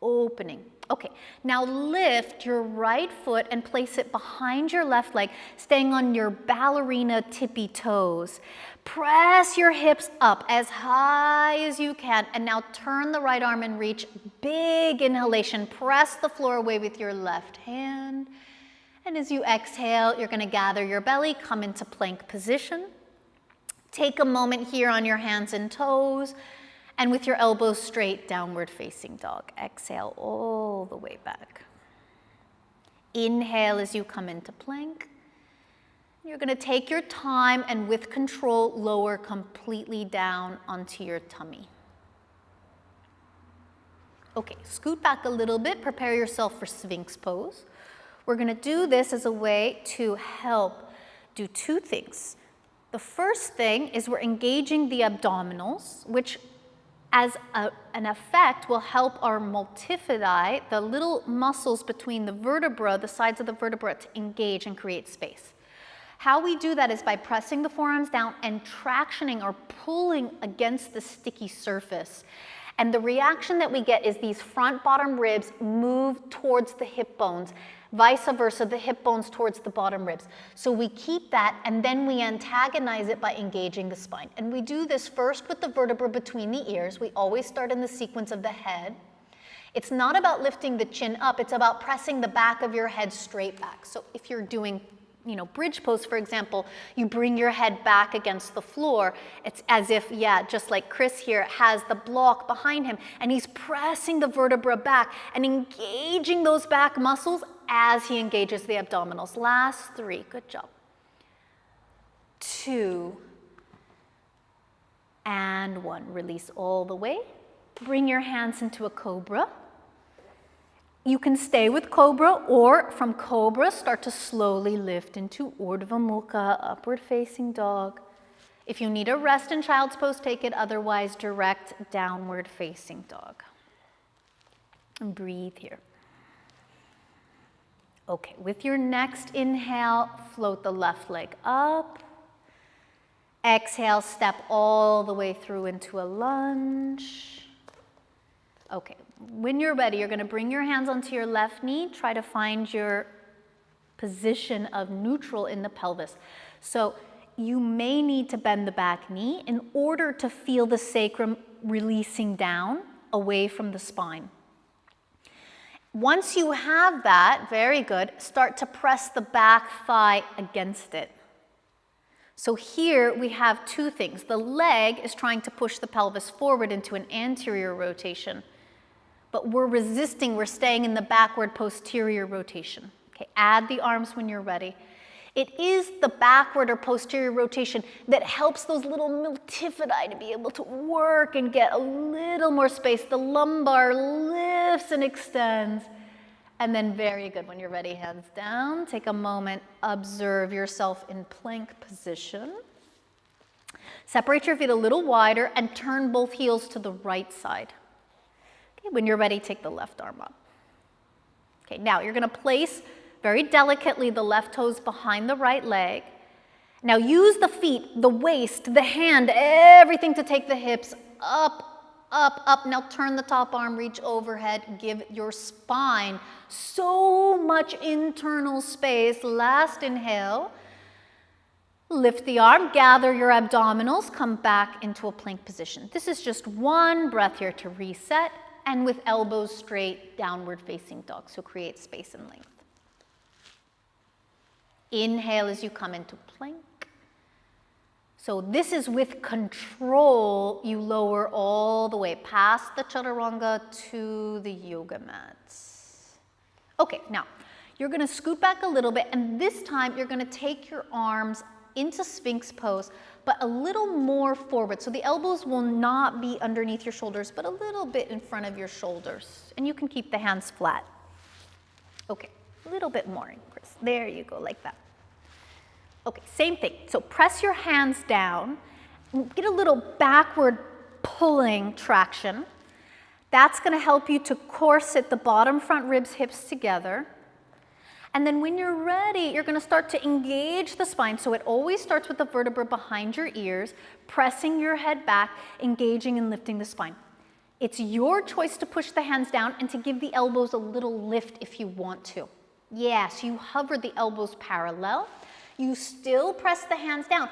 opening. Okay, now lift your right foot and place it behind your left leg, staying on your ballerina tippy toes. Press your hips up as high as you can, and now turn the right arm and reach. Big inhalation. Press the floor away with your left hand. And as you exhale, you're going to gather your belly, come into plank position. Take a moment here on your hands and toes, and with your elbows straight, downward facing dog. Exhale all the way back. Inhale as you come into plank. You're going to take your time and with control, lower completely down onto your tummy. Okay, scoot back a little bit, prepare yourself for Sphinx pose. We're going to do this as a way to help do two things. The first thing is we're engaging the abdominals, which as an effect will help our multifidi, the little muscles between the vertebra, the sides of the vertebra, to engage and create space. How we do that is by pressing the forearms down and tractioning or pulling against the sticky surface. And the reaction that we get is these front bottom ribs move towards the hip bones, vice versa, the hip bones towards the bottom ribs. So we keep that and then we antagonize it by engaging the spine. And we do this first with the vertebra between the ears. We always start in the sequence of the head. It's not about lifting the chin up, it's about pressing the back of your head straight back. So if you're doing bridge pose, for example, you bring your head back against the floor. It's as if, just like Chris here has the block behind him, and he's pressing the vertebra back and engaging those back muscles as he engages the abdominals. Last 3, good job. 2, and 1. Release all the way. Bring your hands into a cobra. You can stay with cobra, or from cobra, start to slowly lift into Urdhva Mukha, upward facing dog. If you need a rest in child's pose, take it. Otherwise, direct downward facing dog. And breathe here. Okay, with your next inhale, float the left leg up. Exhale, step all the way through into a lunge. Okay, when you're ready, you're going to bring your hands onto your left knee. Try to find your position of neutral in the pelvis. So you may need to bend the back knee in order to feel the sacrum releasing down away from the spine. Once you have that, very good, start to press the back thigh against it. So here we have two things. The leg is trying to push the pelvis forward into an anterior rotation, but we're resisting, we're staying in the backward posterior rotation. Okay, add the arms when you're ready. It is the backward or posterior rotation that helps those little multifidi to be able to work and get a little more space. The lumbar lifts and extends. And then very good, when you're ready, hands down. Take a moment, observe yourself in plank position. Separate your feet a little wider and turn both heels to the right side. Okay, when you're ready, take the left arm up. Okay, now you're gonna place very delicately the left toes behind the right leg. Now use the feet, the waist, the hand, everything to take the hips up, up, up. Now turn the top arm, reach overhead, give your spine so much internal space. Last inhale. Lift the arm, gather your abdominals, come back into a plank position. This is just one breath here to reset, and with elbows straight, downward facing dog, so create space and length. Inhale as you come into plank. So this is with control, you lower all the way past the chaturanga to the yoga mats. Okay, now you're gonna scoot back a little bit, and this time you're gonna take your arms into Sphinx pose, but a little more forward. So the elbows will not be underneath your shoulders, but a little bit in front of your shoulders. And you can keep the hands flat. Okay, a little bit more, Chris. There you go, like that. Okay, same thing. So press your hands down, get a little backward pulling traction. That's gonna help you to corset the bottom front ribs, hips together. And then when you're ready, you're gonna start to engage the spine. So it always starts with the vertebra behind your ears, pressing your head back, engaging and lifting the spine. It's your choice to push the hands down and to give the elbows a little lift if you want to. Yes, you hover the elbows parallel. You still press the hands down.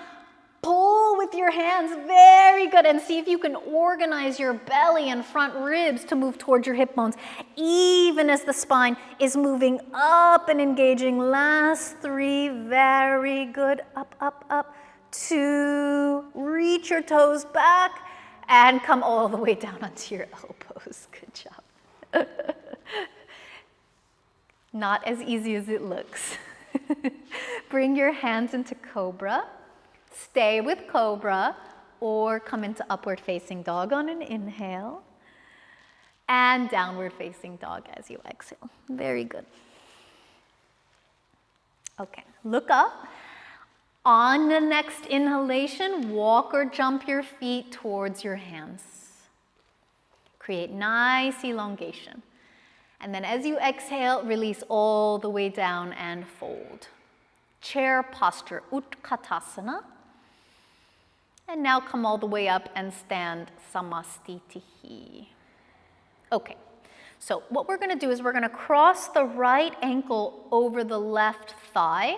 Pull with your hands, very good, and see if you can organize your belly and front ribs to move towards your hip bones, even as the spine is moving up and engaging. Last three, very good, up, up, up. 2, reach your toes back, and come all the way down onto your elbows. Good job. Not as easy as it looks. Bring your hands into cobra. Stay with cobra or come into upward facing dog on an inhale and downward facing dog as you exhale. Very good. Okay, look up. On the next inhalation, walk or jump your feet towards your hands. Create nice elongation. And then as you exhale, release all the way down and fold. Chair posture, Utkatasana. And now come all the way up and stand Samastitihi. Okay, so what we're gonna do is we're gonna cross the right ankle over the left thigh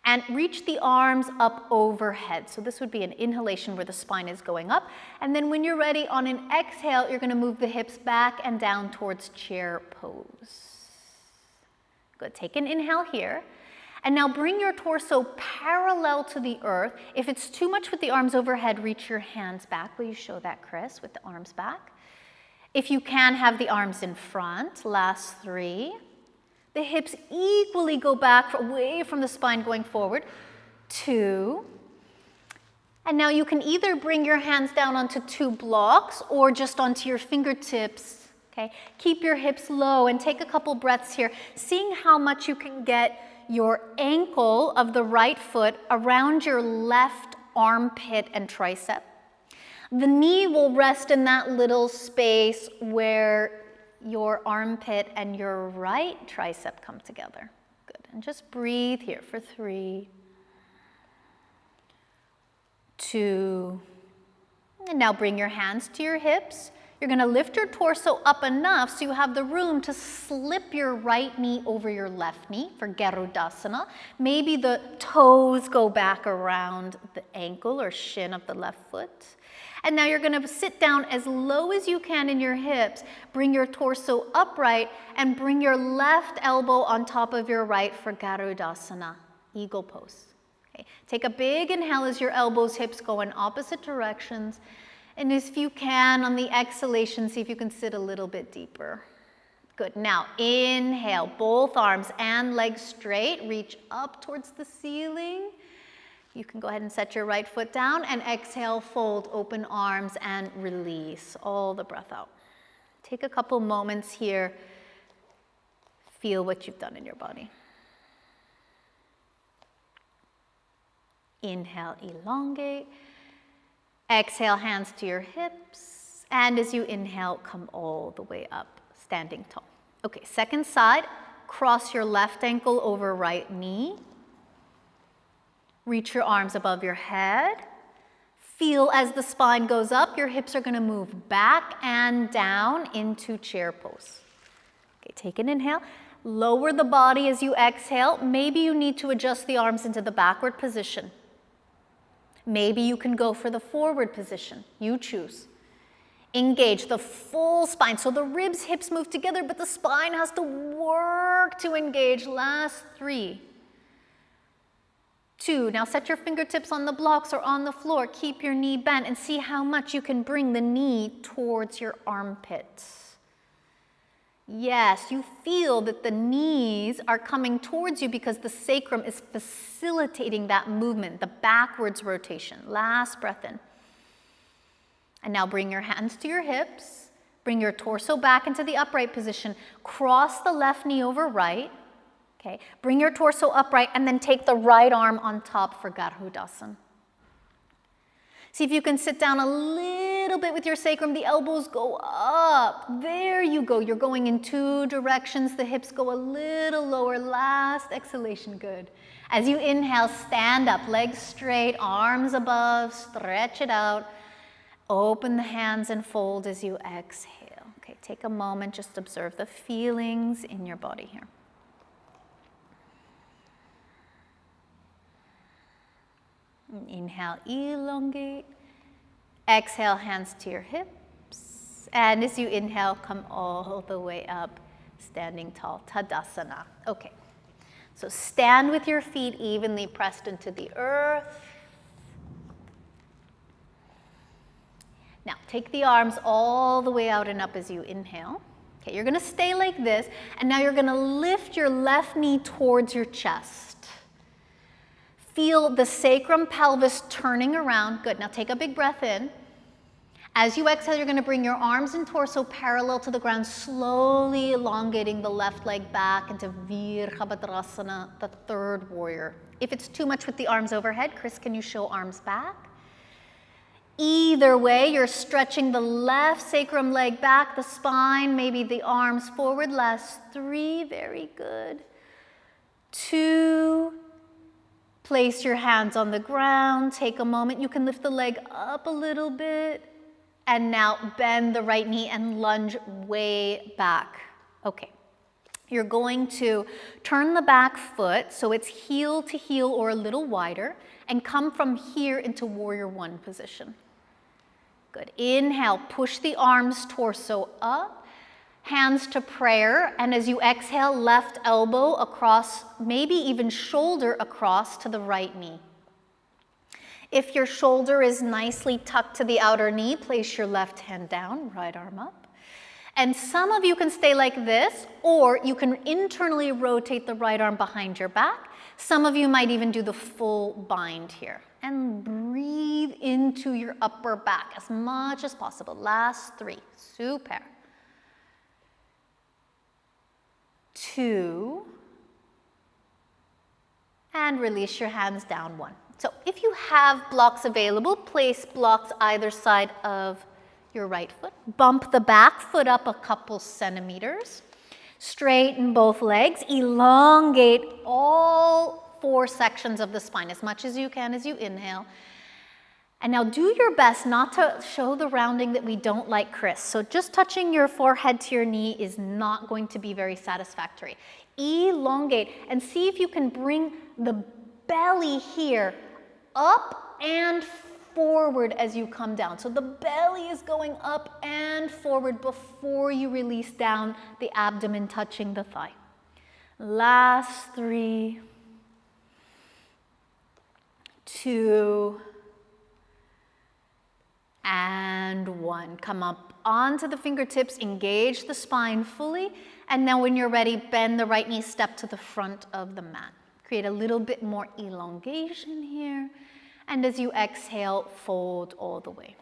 and reach the arms up overhead. So this would be an inhalation where the spine is going up. And then when you're ready, on an exhale, you're gonna move the hips back and down towards chair pose. Good, take an inhale here. And now bring your torso parallel to the earth. If it's too much with the arms overhead, reach your hands back. Will you show that, Chris, with the arms back? If you can, have the arms in front. Last 3. The hips equally go back away from the spine going forward. 2. And now you can either bring your hands down onto 2 blocks or just onto your fingertips. Okay? Keep your hips low and take a couple breaths here, seeing how much you can get your ankle of the right foot around your left armpit and tricep. The knee will rest in that little space where your armpit and your right tricep come together. Good, and just breathe here for 3, 2, and now bring your hands to your hips. You're gonna lift your torso up enough so you have the room to slip your right knee over your left knee for Garudasana. Maybe the toes go back around the ankle or shin of the left foot. And now you're gonna sit down as low as you can in your hips. Bring your torso upright and bring your left elbow on top of your right for Garudasana, eagle pose. Okay. Take a big inhale as your elbows, hips go in opposite directions. And if you can, on the exhalation, see if you can sit a little bit deeper. Good. Now inhale, both arms and legs straight. Reach up towards the ceiling. You can go ahead and set your right foot down and exhale, fold, open arms and release all the breath out. Take a couple moments here. Feel what you've done in your body. Inhale, elongate. Exhale, hands to your hips. And as you inhale, come all the way up, standing tall. Okay, second side, cross your left ankle over right knee. Reach your arms above your head. Feel as the spine goes up, your hips are going to move back and down into chair pose. Okay, take an inhale. Lower the body as you exhale. Maybe you need to adjust the arms into the backward position. Maybe you can go for the forward position. You choose. Engage the full spine. So the ribs, hips move together, but the spine has to work to engage. Last 3, 2. Now set your fingertips on the blocks or on the floor. Keep your knee bent and see how much you can bring the knee towards your armpits. Yes, you feel that the knees are coming towards you because the sacrum is facilitating that movement, the backwards rotation. Last breath in. And now bring your hands to your hips. Bring your torso back into the upright position. Cross the left knee over right. Okay. Bring your torso upright and then take the right arm on top for Garudasana. See if you can sit down a little bit with your sacrum. The elbows go up. There you go. You're going in 2 directions. The hips go a little lower. Last exhalation. Good. As you inhale, stand up. Legs straight. Arms above. Stretch it out. Open the hands and fold as you exhale. Okay, take a moment. Just observe the feelings in your body here. Inhale, elongate. Exhale, hands to your hips. And as you inhale, come all the way up, standing tall, Tadasana. Okay, so stand with your feet evenly pressed into the earth. Now, take the arms all the way out and up as you inhale. Okay, you're going to stay like this, and now you're going to lift your left knee towards your chest. Feel the sacrum pelvis turning around. Good. Now take a big breath in. As you exhale, you're going to bring your arms and torso parallel to the ground, slowly elongating the left leg back into Virabhadrasana, the third warrior. If it's too much with the arms overhead, Chris, can you show arms back? Either way, you're stretching the left sacrum leg back, the spine, maybe the arms forward. Last 3, very good. 2, place your hands on the ground, take a moment. You can lift the leg up a little bit. And now bend the right knee and lunge way back. Okay. You're going to turn the back foot so it's heel to heel or a little wider and come from here into warrior 1 position. Good. Inhale, push the arms, torso up, hands to prayer, and as you exhale, left elbow across, maybe even shoulder across to the right knee. If your shoulder is nicely tucked to the outer knee, place your left hand down, right arm up. And some of you can stay like this, or you can internally rotate the right arm behind your back. Some of you might even do the full bind here. And breathe into your upper back as much as possible. Last 3. Super. 2. And release your hands down. 1. So if you have blocks available, place blocks either side of your right foot. Bump the back foot up a couple centimeters. Straighten both legs. Elongate all 4 sections of the spine as much as you can as you inhale. And now do your best not to show the rounding that we don't like, Chris. So just touching your forehead to your knee is not going to be very satisfactory. Elongate and see if you can bring the belly here up and forward as you come down. So the belly is going up and forward before you release down, the abdomen touching the thigh. Last 3, 2, And 1. Come up onto the fingertips, engage the spine fully, and now when you're ready, bend the right knee, step to the front of the mat. Create a little bit more elongation here, and as you exhale, fold all the way.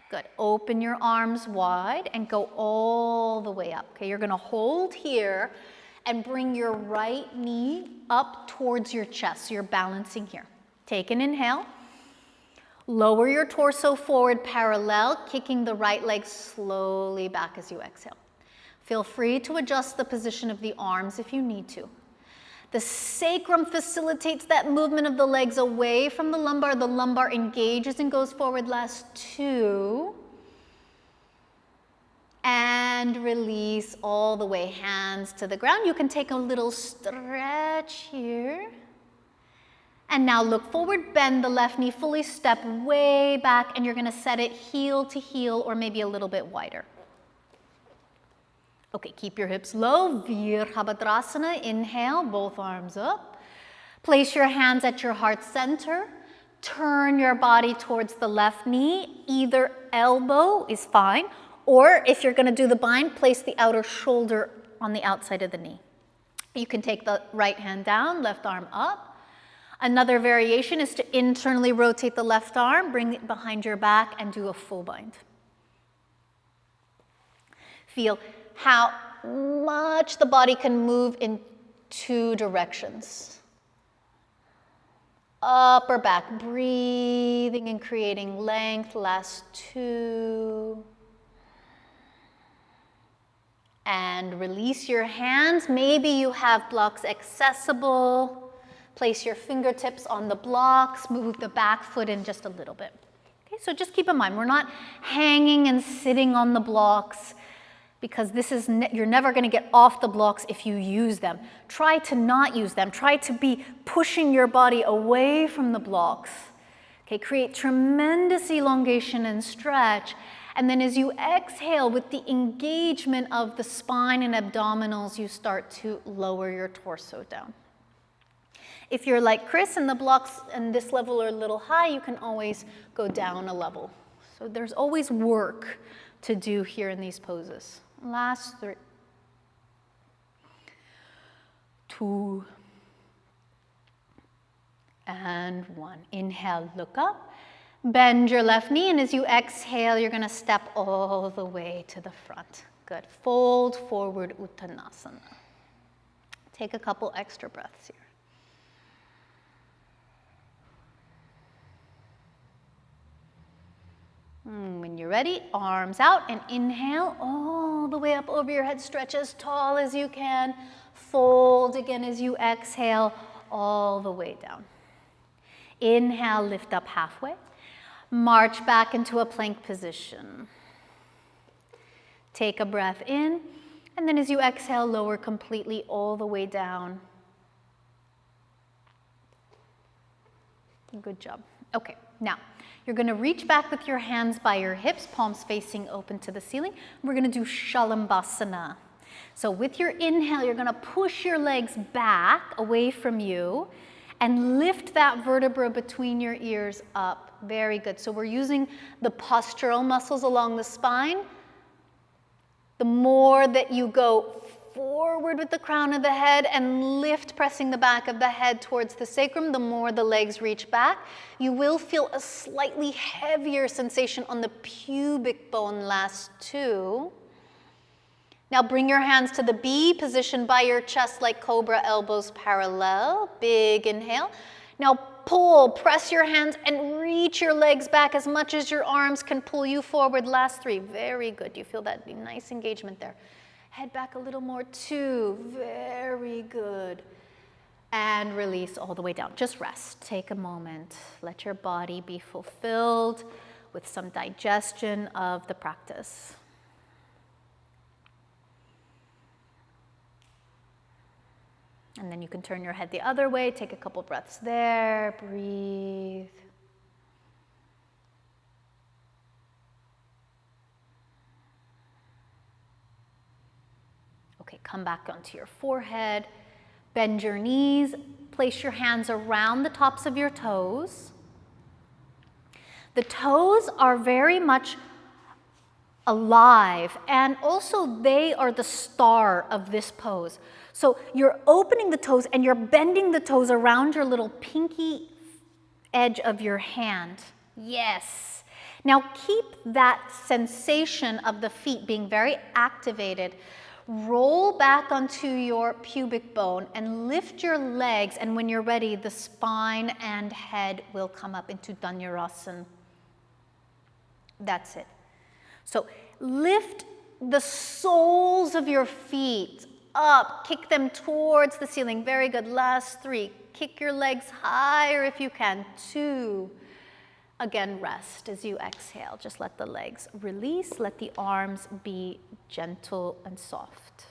Good. Open your arms wide and go all the way up. Okay, you're gonna hold here and bring your right knee up towards your chest, so you're balancing here. Take an inhale. Lower your torso forward parallel, kicking the right leg slowly back as you exhale. Feel free to adjust the position of the arms if you need to. The sacrum facilitates that movement of the legs away from the lumbar. The lumbar engages and goes forward. Last 2. And release all the way, hands to the ground. You can take a little stretch here. And now look forward, bend the left knee fully, step way back, and you're gonna set it heel to heel or maybe a little bit wider. Okay, keep your hips low, Virabhadrasana, inhale, both arms up. Place your hands at your heart center. Turn your body towards the left knee, either elbow is fine, or if you're gonna do the bind, place the outer shoulder on the outside of the knee. You can take the right hand down, left arm up. Another variation is to internally rotate the left arm, bring it behind your back, and do a full bind. Feel how much the body can move in 2 directions. Upper back, breathing and creating length. Last 2. And release your hands. Maybe you have blocks accessible. Place your fingertips on the blocks, move the back foot in just a little bit. Okay, so just keep in mind, we're not hanging and sitting on the blocks because you're never gonna get off the blocks if you use them. Try to not use them. Try to be pushing your body away from the blocks. Okay, create tremendous elongation and stretch. And then as you exhale with the engagement of the spine and abdominals, you start to lower your torso down. If you're like Chris and the blocks and this level are a little high, you can always go down a level. So there's always work to do here in these poses. Last 3. 2. And 1. Inhale, look up. Bend your left knee, and as you exhale, you're gonna step all the way to the front. Good. Fold forward, Uttanasana. Take a couple extra breaths here. When you're ready, arms out and inhale all the way up over your head. Stretch as tall as you can. Fold again as you exhale all the way down. Inhale, lift up halfway. March back into a plank position. Take a breath in, and then as you exhale, lower completely all the way down. Good job. Okay, now you're going to reach back with your hands by your hips, palms facing open to the ceiling. We're going to do Shalambhasana. So with your inhale, you're going to push your legs back away from you and lift that vertebra between your ears up. Very good. So we're using the postural muscles along the spine. The more that you go forward with the crown of the head and lift, pressing the back of the head towards the sacrum, the more the legs reach back. You will feel a slightly heavier sensation on the pubic bone. Last 2. Now bring your hands to the B position by your chest like cobra, elbows parallel. Big inhale. Now pull, press your hands and reach your legs back as much as your arms can pull you forward. Last 3. Very good. You feel that nice engagement there. Head back a little more. 2. Very good. And release all the way down. Just rest. Take a moment. Let your body be fulfilled with some digestion of the practice. And then you can turn your head the other way. Take a couple breaths there. Breathe. Okay, come back onto your forehead. Bend your knees. Place your hands around the tops of your toes. The toes are very much alive, and also they are the star of this pose. So you're opening the toes and you're bending the toes around your little pinky edge of your hand. Yes. Now keep that sensation of the feet being very activated. Roll back onto your pubic bone and lift your legs, and when you're ready, the spine and head will come up into Dhanurasana. That's it. So lift the soles of your feet up, kick them towards the ceiling. Very good. Last 3. Kick your legs higher if you can. 2. Again, rest as you exhale. Just let the legs release. Let the arms be gentle and soft.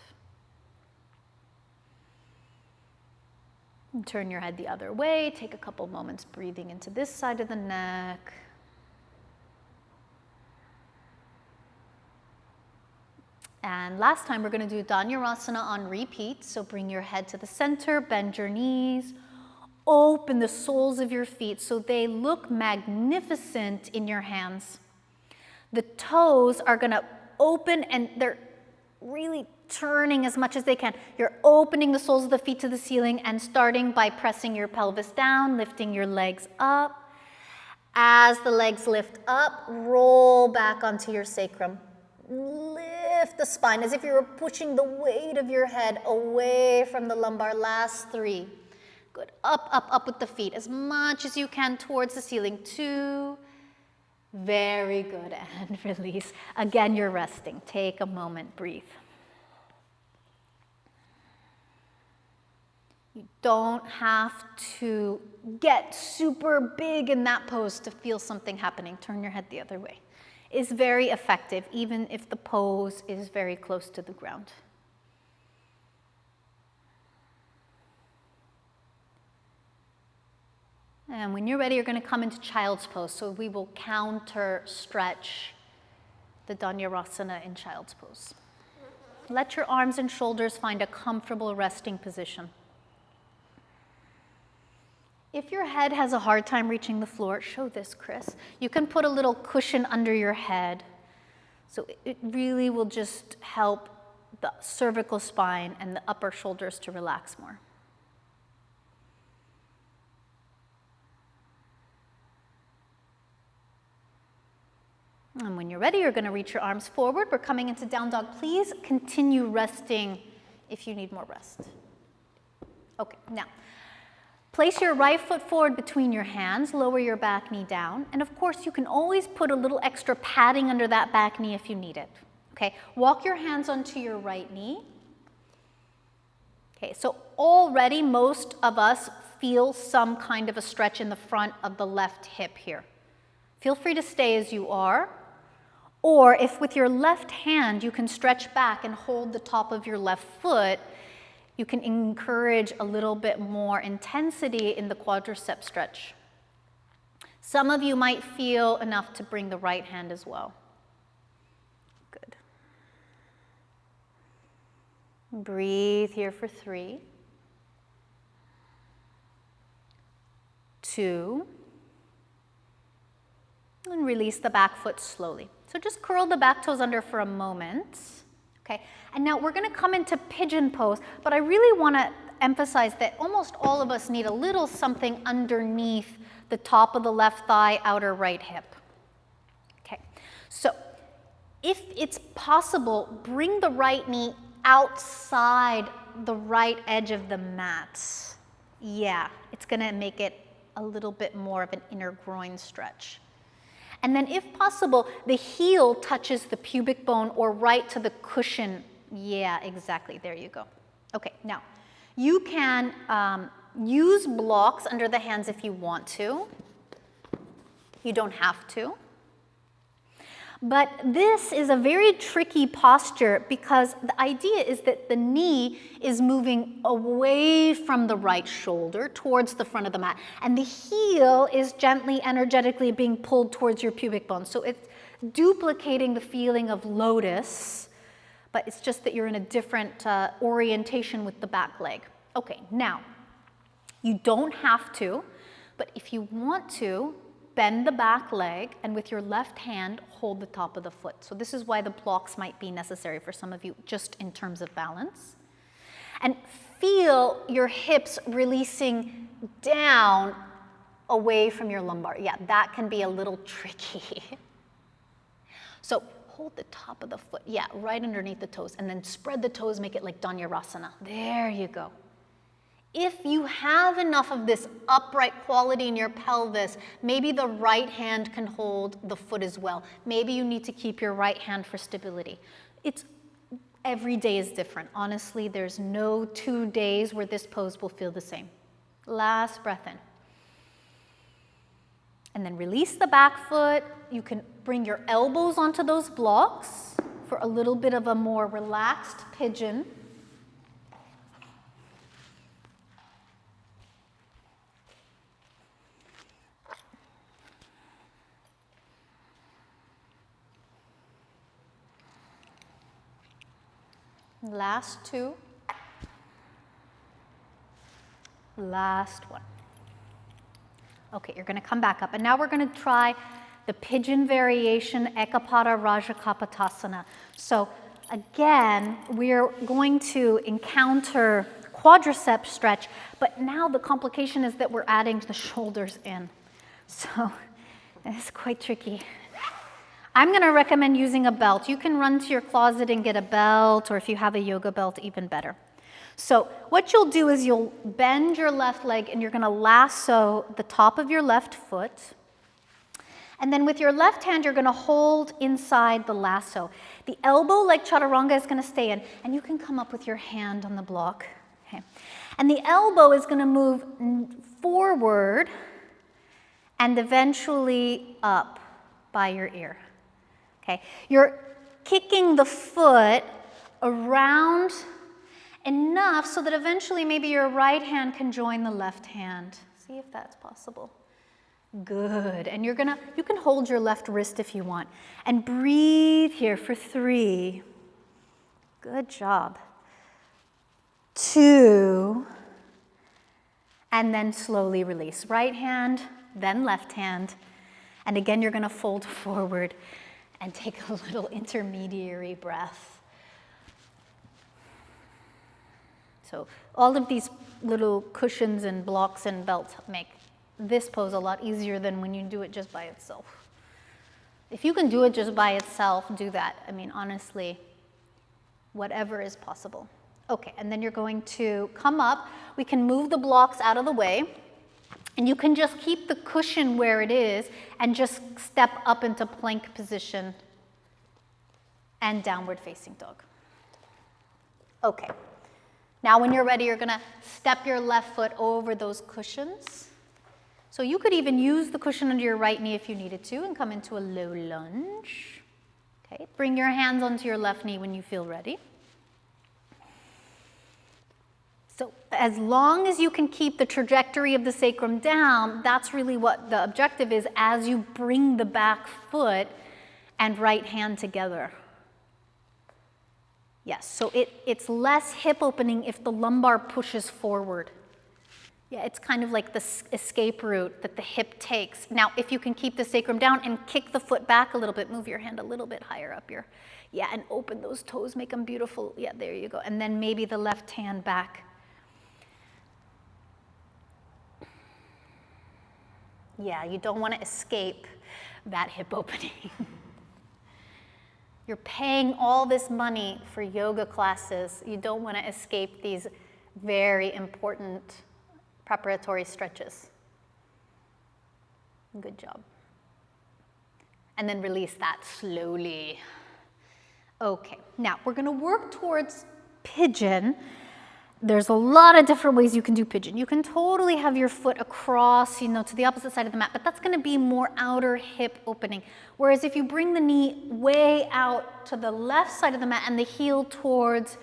And turn your head the other way. Take a couple moments breathing into this side of the neck. And last time we're going to do Dhanurasana on repeat. So bring your head to the center, bend your knees, open the soles of your feet so they look magnificent in your hands. The toes are going to open and they're really turning as much as they can. You're opening the soles of the feet to the ceiling and starting by pressing your pelvis down, lifting your legs up. As the legs lift up, roll back onto your sacrum. Lift the spine as if you were pushing the weight of your head away from the lumbar. Last 3. Good. Up, up, up with the feet as much as you can towards the ceiling. 2. Very good. And release. Again, you're resting. Take a moment. Breathe. You don't have to get super big in that pose to feel something happening. Turn your head the other way. Is very effective, even if the pose is very close to the ground. And when you're ready, you're going to come into child's pose. So we will counter stretch the Dhanurasana in child's pose. Let your arms and shoulders find a comfortable resting position. If your head has a hard time reaching the floor, show this, Chris. You can put a little cushion under your head. So it really will just help the cervical spine and the upper shoulders to relax more. And when you're ready, you're going to reach your arms forward. We're coming into down dog. Please continue resting if you need more rest. Okay, now. Place your right foot forward between your hands, lower your back knee down, and of course you can always put a little extra padding under that back knee if you need it. Okay, walk your hands onto your right knee. Okay, so already most of us feel some kind of a stretch in the front of the left hip here. Feel free to stay as you are, or if with your left hand you can stretch back and hold the top of your left foot, you can encourage a little bit more intensity in the quadricep stretch. Some of you might feel enough to bring the right hand as well. Good. Breathe here for 3, 2, and release the back foot slowly. So just curl the back toes under for a moment. Okay, and now we're going to come into pigeon pose, but I really want to emphasize that almost all of us need a little something underneath the top of the left thigh, outer right hip. Okay, so if it's possible, bring the right knee outside the right edge of the mat. Yeah, it's going to make it a little bit more of an inner groin stretch. And then if possible, the heel touches the pubic bone or right to the cushion. Yeah, exactly. There you go. Okay, now you can use blocks under the hands if you want to. You don't have to. But this is a very tricky posture because the idea is that the knee is moving away from the right shoulder towards the front of the mat, and the heel is gently, energetically being pulled towards your pubic bone. So it's duplicating the feeling of lotus, but it's just that you're in a different orientation with the back leg. Okay, now, you don't have to, but if you want to, bend the back leg, and with your left hand, hold the top of the foot. So this is why the blocks might be necessary for some of you, just in terms of balance. And feel your hips releasing down away from your lumbar. Yeah, that can be a little tricky. So hold the top of the foot, yeah, right underneath the toes, and then spread the toes, make it like Dhanurasana. There you go. If you have enough of this upright quality in your pelvis, maybe the right hand can hold the foot as well. Maybe you need to keep your right hand for stability. Every day is different. Honestly, there's no 2 days where this pose will feel the same. Last breath in. And then release the back foot. You can bring your elbows onto those blocks for a little bit of a more relaxed pigeon. Last two. Last one. Okay, you're going to come back up. And now we're going to try the pigeon variation, Ekapada Rajakapotasana. So again, we're going to encounter quadricep stretch, but now the complication is that we're adding the shoulders in. So it's quite tricky. I'm going to recommend using a belt. You can run to your closet and get a belt, or if you have a yoga belt, even better. So what you'll do is you'll bend your left leg and you're going to lasso the top of your left foot. And then with your left hand, you're going to hold inside the lasso. The elbow, like chaturanga, is going to stay in, and you can come up with your hand on the block. Okay. And the elbow is going to move forward and eventually up by your ear. Okay. You're kicking the foot around enough so that eventually maybe your right hand can join the left hand. See if that's possible. Good. And you can hold your left wrist if you want. And breathe here for 3. Good job. 2. And then slowly release. Right hand, then left hand. And again, you're going to fold forward and take a little intermediary breath. So all of these little cushions and blocks and belts make this pose a lot easier than when you do it just by itself. If you can do it just by itself, do that. I mean, honestly, whatever is possible. Okay, and then you're going to come up. We can move the blocks out of the way, and you can just keep the cushion where it is and just step up into plank position and downward facing dog. Okay. Now when you're ready, you're going to step your left foot over those cushions. So you could even use the cushion under your right knee if you needed to and come into a low lunge. Okay, bring your hands onto your left knee when you feel ready. So as long as you can keep the trajectory of the sacrum down, that's really what the objective is as you bring the back foot and right hand together. Yes, so it's less hip opening if the lumbar pushes forward. Yeah, it's kind of like the escape route that the hip takes. Now, if you can keep the sacrum down and kick the foot back a little bit, move your hand a little bit higher up your, yeah, and open those toes, make them beautiful. Yeah, there you go. And then maybe the left hand back. Yeah, you don't want to escape that hip opening. You're paying all this money for yoga classes. You don't want to escape these very important preparatory stretches. Good job. And then release that slowly. Okay, now we're going to work towards pigeon. There's a lot of different ways you can do pigeon. You can totally have your foot across, to the opposite side of the mat, but that's going to be more outer hip opening. Whereas if you bring the knee way out to the left side of the mat and the heel towards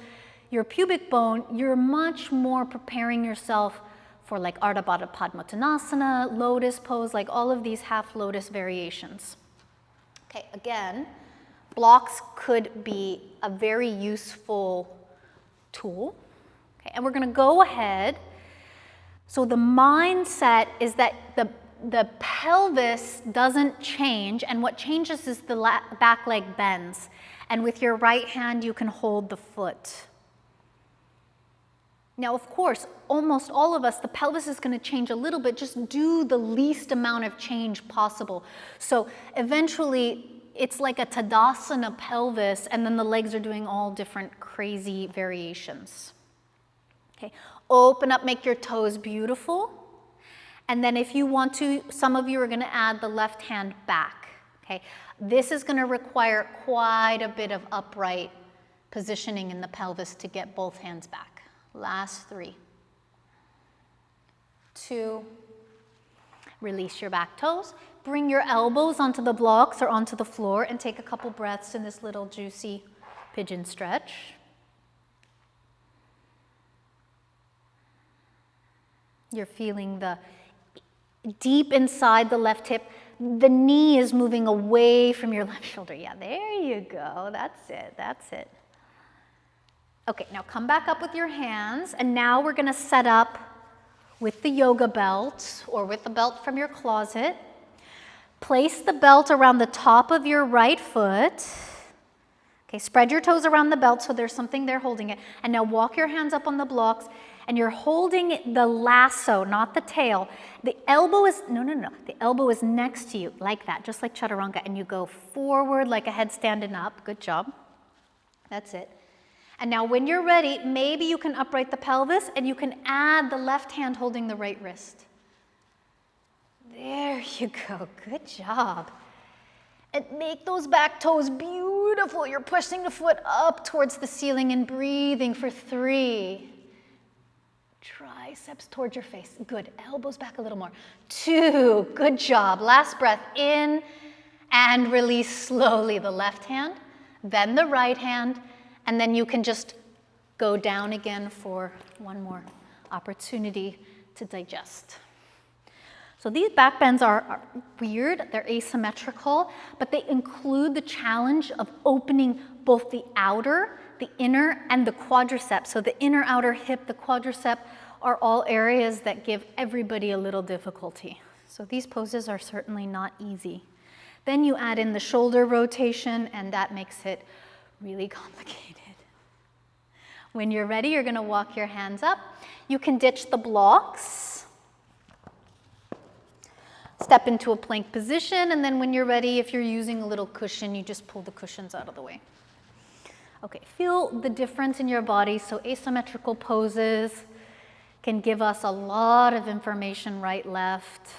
your pubic bone, you're much more preparing yourself for like Ardha Baddha Padmottanasana, lotus pose, like all of these half lotus variations. Okay, again, blocks could be a very useful tool. And we're going to go ahead. So the mindset is that the the pelvis doesn't change, and what changes is the back leg bends. And with your right hand, you can hold the foot. Now, of course, almost all of us, the pelvis is going to change a little bit. Just do the least amount of change possible. So eventually, it's like a Tadasana pelvis, and then the legs are doing all different crazy variations. Okay, open up, make your toes beautiful. And then if you want to, some of you are going to add the left hand back. Okay, this is going to require quite a bit of upright positioning in the pelvis to get both hands back. Last 3, 2, release your back toes. Bring your elbows onto the blocks or onto the floor and take a couple breaths in this little juicy pigeon stretch. You're feeling the deep inside the left hip. The knee is moving away from your left shoulder. Yeah, there you go. That's it. That's it. Okay, now come back up with your hands, and now we're going to set up with the yoga belt or with the belt from your closet. Place the belt around the top of your right foot. Okay, spread your toes around the belt so there's something there holding it. And now walk your hands up on the blocks, and you're holding the lasso, not the tail. The elbow is, no. The elbow is next to you, like that, just like chaturanga, and you go forward like a headstand and up. Good job. That's it. And now when you're ready, maybe you can upright the pelvis and you can add the left hand holding the right wrist. There you go, good job. And make those back toes beautiful. You're pushing the foot up towards the ceiling and breathing for 3. Triceps towards your face, good. Elbows back a little more. 2, good job. Last breath in and release slowly the left hand, then the right hand, and then you can just go down again for one more opportunity to digest. So these back bends are weird, they're asymmetrical, but they include the challenge of opening both the outer, the inner, and the quadricep. So the inner, outer hip, the quadricep are all areas that give everybody a little difficulty. So these poses are certainly not easy. Then you add in the shoulder rotation, and that makes it really complicated. When you're ready, you're going to walk your hands up. You can ditch the blocks. Step into a plank position, and then when you're ready, if you're using a little cushion, you just pull the cushions out of the way. Okay, feel the difference in your body. So asymmetrical poses can give us a lot of information, right, left.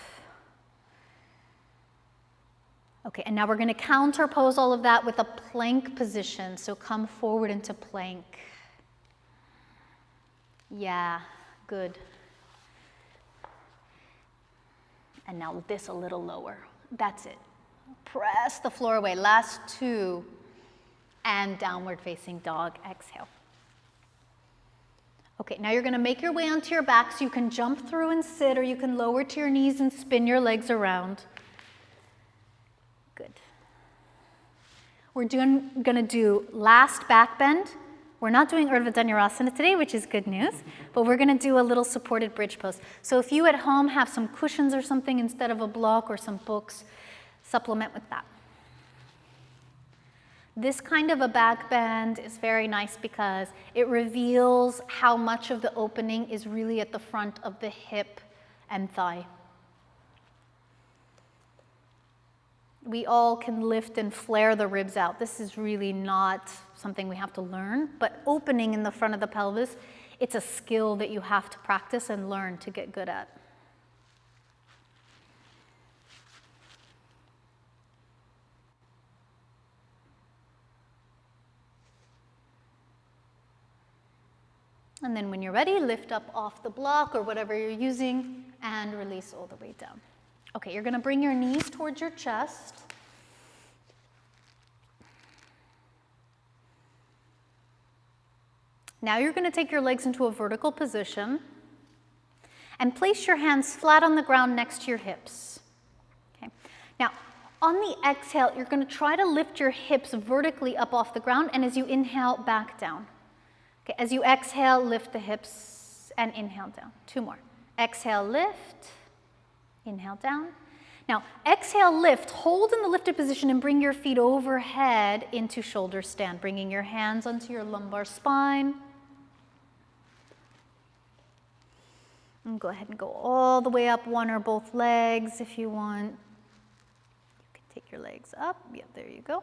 Okay, and now we're going to counterpose all of that with a plank position. So come forward into plank. Yeah, good. And now this a little lower. That's it. Press the floor away. Last 2. And downward facing dog. Exhale. Okay, now you're going to make your way onto your back so you can jump through and sit, or you can lower to your knees and spin your legs around. Good. We're going to do last back bend. We're not doing Urdhva Dhanurasana today, which is good news, but we're going to do a little supported bridge pose. So if you at home have some cushions or something instead of a block or some books, supplement with that. This kind of a back bend is very nice because it reveals how much of the opening is really at the front of the hip and thigh. We all can lift and flare the ribs out. This is really not something we have to learn, but opening in the front of the pelvis, it's a skill that you have to practice and learn to get good at. And then when you're ready, lift up off the block or whatever you're using and release all the way down. Okay, you're going to bring your knees towards your chest. Now you're going to take your legs into a vertical position and place your hands flat on the ground next to your hips. Okay. Now, on the exhale, you're going to try to lift your hips vertically up off the ground, and as you inhale, back down. Okay, as you exhale, lift the hips and inhale down. 2 more. Exhale, lift. Inhale down. Now, exhale, lift. Hold in the lifted position and bring your feet overhead into shoulder stand, bringing your hands onto your lumbar spine. And go ahead and go all the way up one or both legs if you want. You can take your legs up. Yeah, there you go.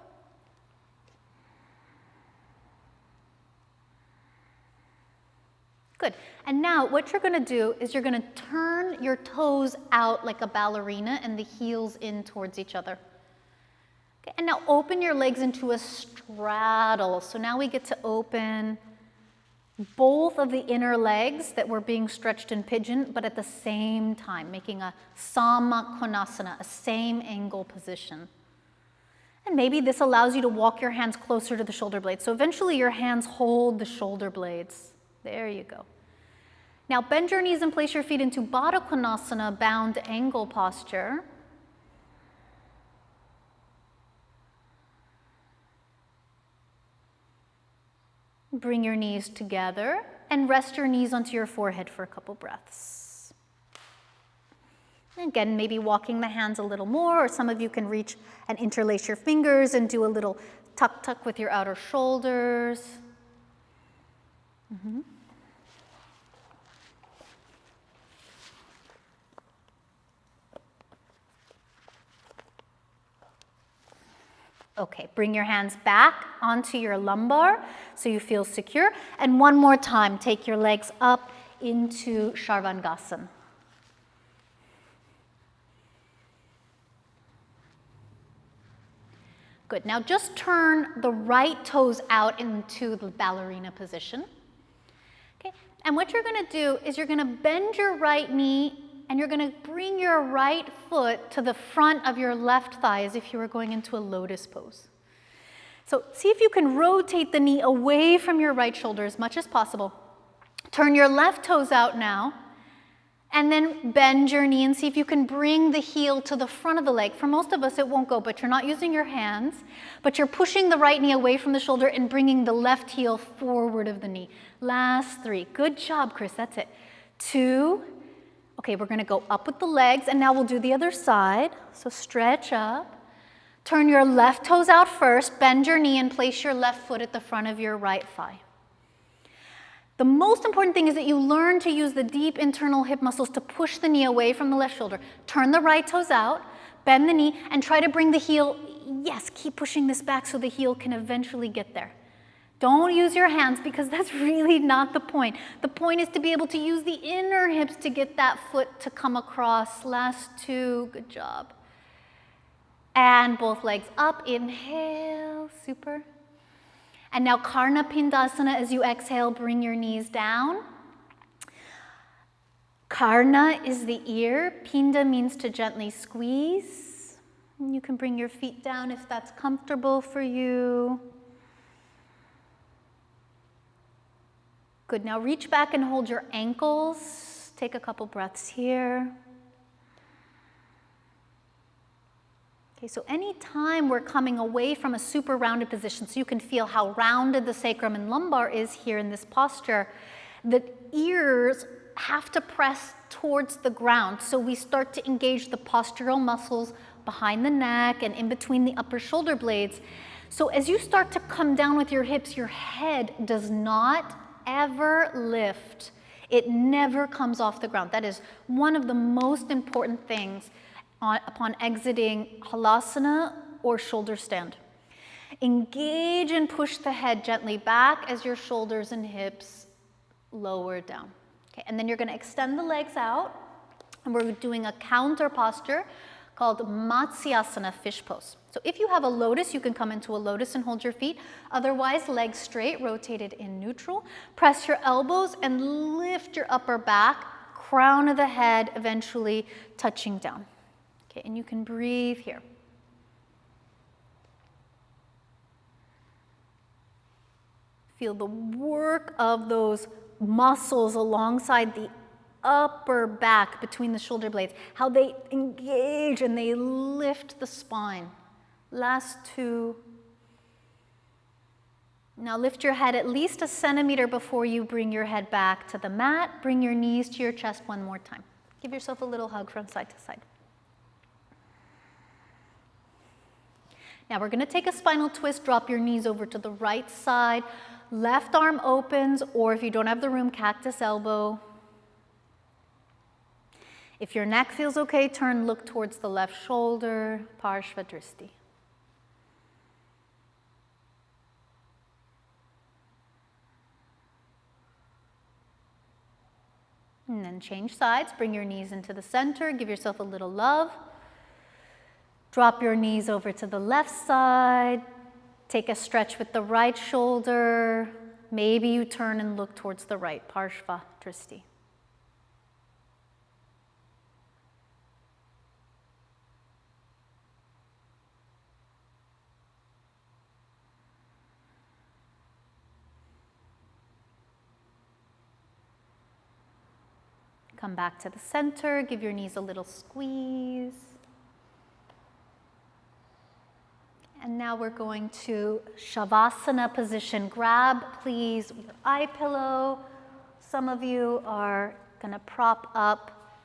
Good. And now what you're going to do is you're going to turn your toes out like a ballerina and the heels in towards each other. Okay, and now open your legs into a straddle. So now we get to open both of the inner legs that were being stretched in pigeon, but at the same time, making a Samakonasana, a same angle position. And maybe this allows you to walk your hands closer to the shoulder blades. So eventually your hands hold the shoulder blades. There you go. Now bend your knees and place your feet into Baddha Konasana, bound angle posture. Bring your knees together and rest your knees onto your forehead for a couple breaths. And again, maybe walking the hands a little more, or some of you can reach and interlace your fingers and do a little tuck with your outer shoulders. Okay, bring your hands back onto your lumbar so you feel secure. And one more time, take your legs up into Sharvangasana. Good, now just turn the right toes out into the ballerina position. Okay, and what you're gonna do is you're gonna bend your right knee and you're going to bring your right foot to the front of your left thigh as if you were going into a lotus pose. So see if you can rotate the knee away from your right shoulder as much as possible. Turn your left toes out now, and then bend your knee and see if you can bring the heel to the front of the leg. For most of us, it won't go, but you're not using your hands, but you're pushing the right knee away from the shoulder and bringing the left heel forward of the knee. Last 3. Good job, Chris. That's it. 2. Okay, we're going to go up with the legs, and now we'll do the other side. So stretch up. Turn your left toes out first, bend your knee, and place your left foot at the front of your right thigh. The most important thing is that you learn to use the deep internal hip muscles to push the knee away from the left shoulder. Turn the right toes out, bend the knee, and try to bring the heel, yes, keep pushing this back so the heel can eventually get there. Don't use your hands because that's really not the point. The point is to be able to use the inner hips to get that foot to come across. Last 2, good job. And both legs up, inhale, super. And now Karna Pindasana, as you exhale, bring your knees down. Karna is the ear, Pinda means to gently squeeze. And you can bring your feet down if that's comfortable for you. Good, now reach back and hold your ankles. Take a couple breaths here. Okay, so anytime we're coming away from a super rounded position, so you can feel how rounded the sacrum and lumbar is here in this posture, the ears have to press towards the ground. So we start to engage the postural muscles behind the neck and in between the upper shoulder blades. So as you start to come down with your hips, your head does not ever lift. It never comes off the ground. That is one of the most important things upon exiting halasana or shoulder stand. Engage and push the head gently back as your shoulders and hips lower down. Okay, and then you're going to extend the legs out, and we're doing a counter posture called Matsyasana, fish pose. So if you have a lotus, you can come into a lotus and hold your feet. Otherwise, legs straight, rotated in neutral. Press your elbows and lift your upper back, crown of the head eventually touching down. Okay, and you can breathe here. Feel the work of those muscles alongside the upper back between the shoulder blades, how they engage and they lift the spine. Last 2. Now lift your head at least a centimeter before you bring your head back to the mat. Bring your knees to your chest one more time. Give yourself a little hug from side to side. Now we're gonna take a spinal twist, drop your knees over to the right side, left arm opens, or if you don't have the room, cactus elbow. If your neck feels okay, turn, look towards the left shoulder, Parshva Dristi. And then change sides, bring your knees into the center, give yourself a little love. Drop your knees over to the left side, take a stretch with the right shoulder. Maybe you turn and look towards the right, Parshva Dristi. Come back to the center, give your knees a little squeeze. And now we're going to Shavasana position. Grab, please, your eye pillow. Some of you are gonna prop up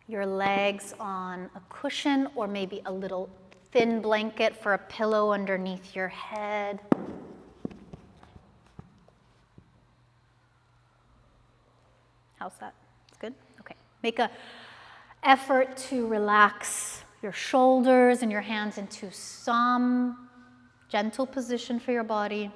your legs on a cushion or maybe a little thin blanket for a pillow underneath your head. How's that? Good? Okay. Make an effort to relax your shoulders and your hands into some gentle position for your body.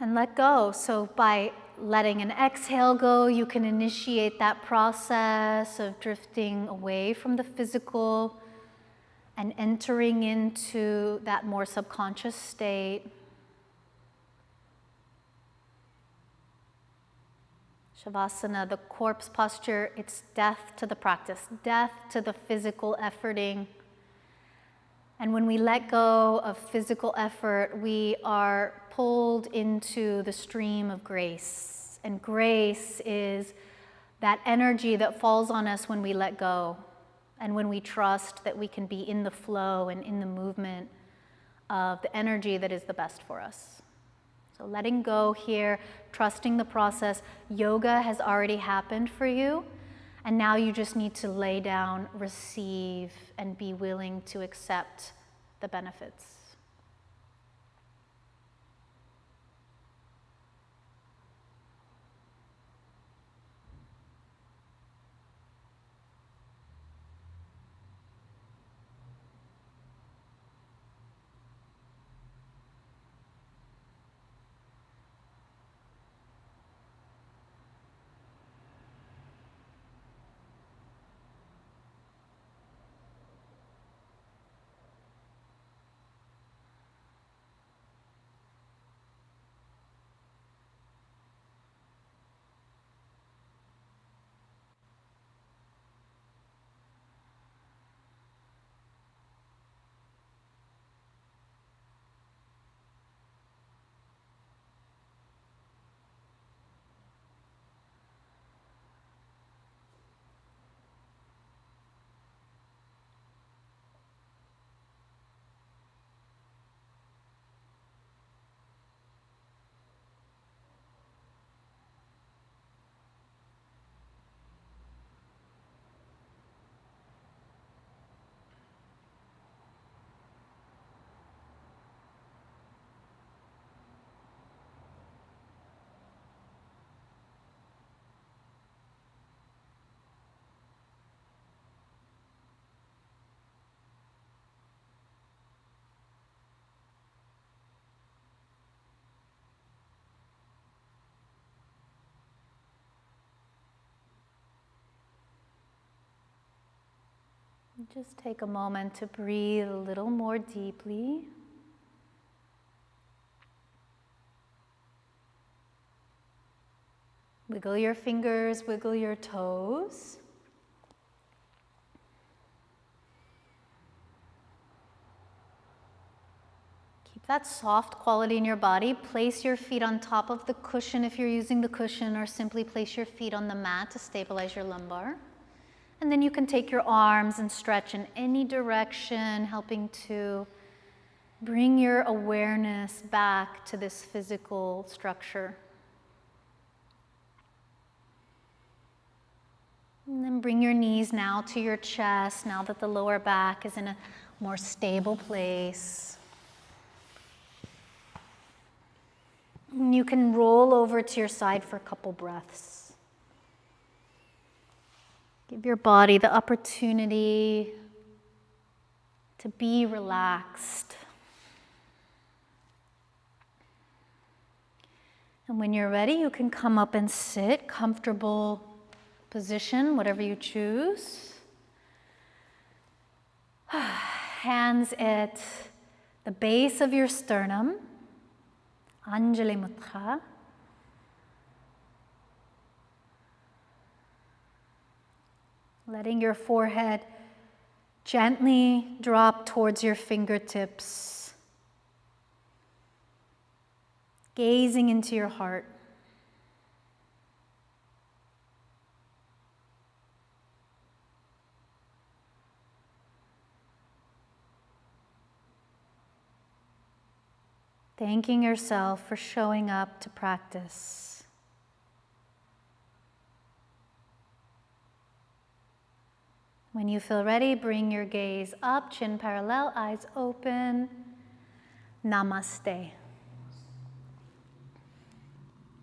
And let go. So by letting an exhale go, you can initiate that process of drifting away from the physical and entering into that more subconscious state. Shavasana, the corpse posture, it's death to the practice, death to the physical efforting. And when we let go of physical effort, we are pulled into the stream of grace. And grace is that energy that falls on us when we let go and when we trust that we can be in the flow and in the movement of the energy that is the best for us. So letting go here, trusting the process. Yoga has already happened for you, and now you just need to lay down, receive, and be willing to accept the benefits. Just take a moment to breathe a little more deeply. Wiggle your fingers, wiggle your toes. Keep that soft quality in your body. Place your feet on top of the cushion if you're using the cushion, or simply place your feet on the mat to stabilize your lumbar. And then you can take your arms and stretch in any direction, helping to bring your awareness back to this physical structure. And then And bring your knees now to your chest, now that the lower back is in a more stable place. And you can roll over to your side for a couple breaths. Give your body the opportunity to be relaxed. And when you're ready, you can come up and sit, comfortable position, whatever you choose. Hands at the base of your sternum, Anjali Mudra. Letting your forehead gently drop towards your fingertips. Gazing into your heart. Thanking yourself for showing up to practice. When you feel ready, bring your gaze up, chin parallel, eyes open. Namaste.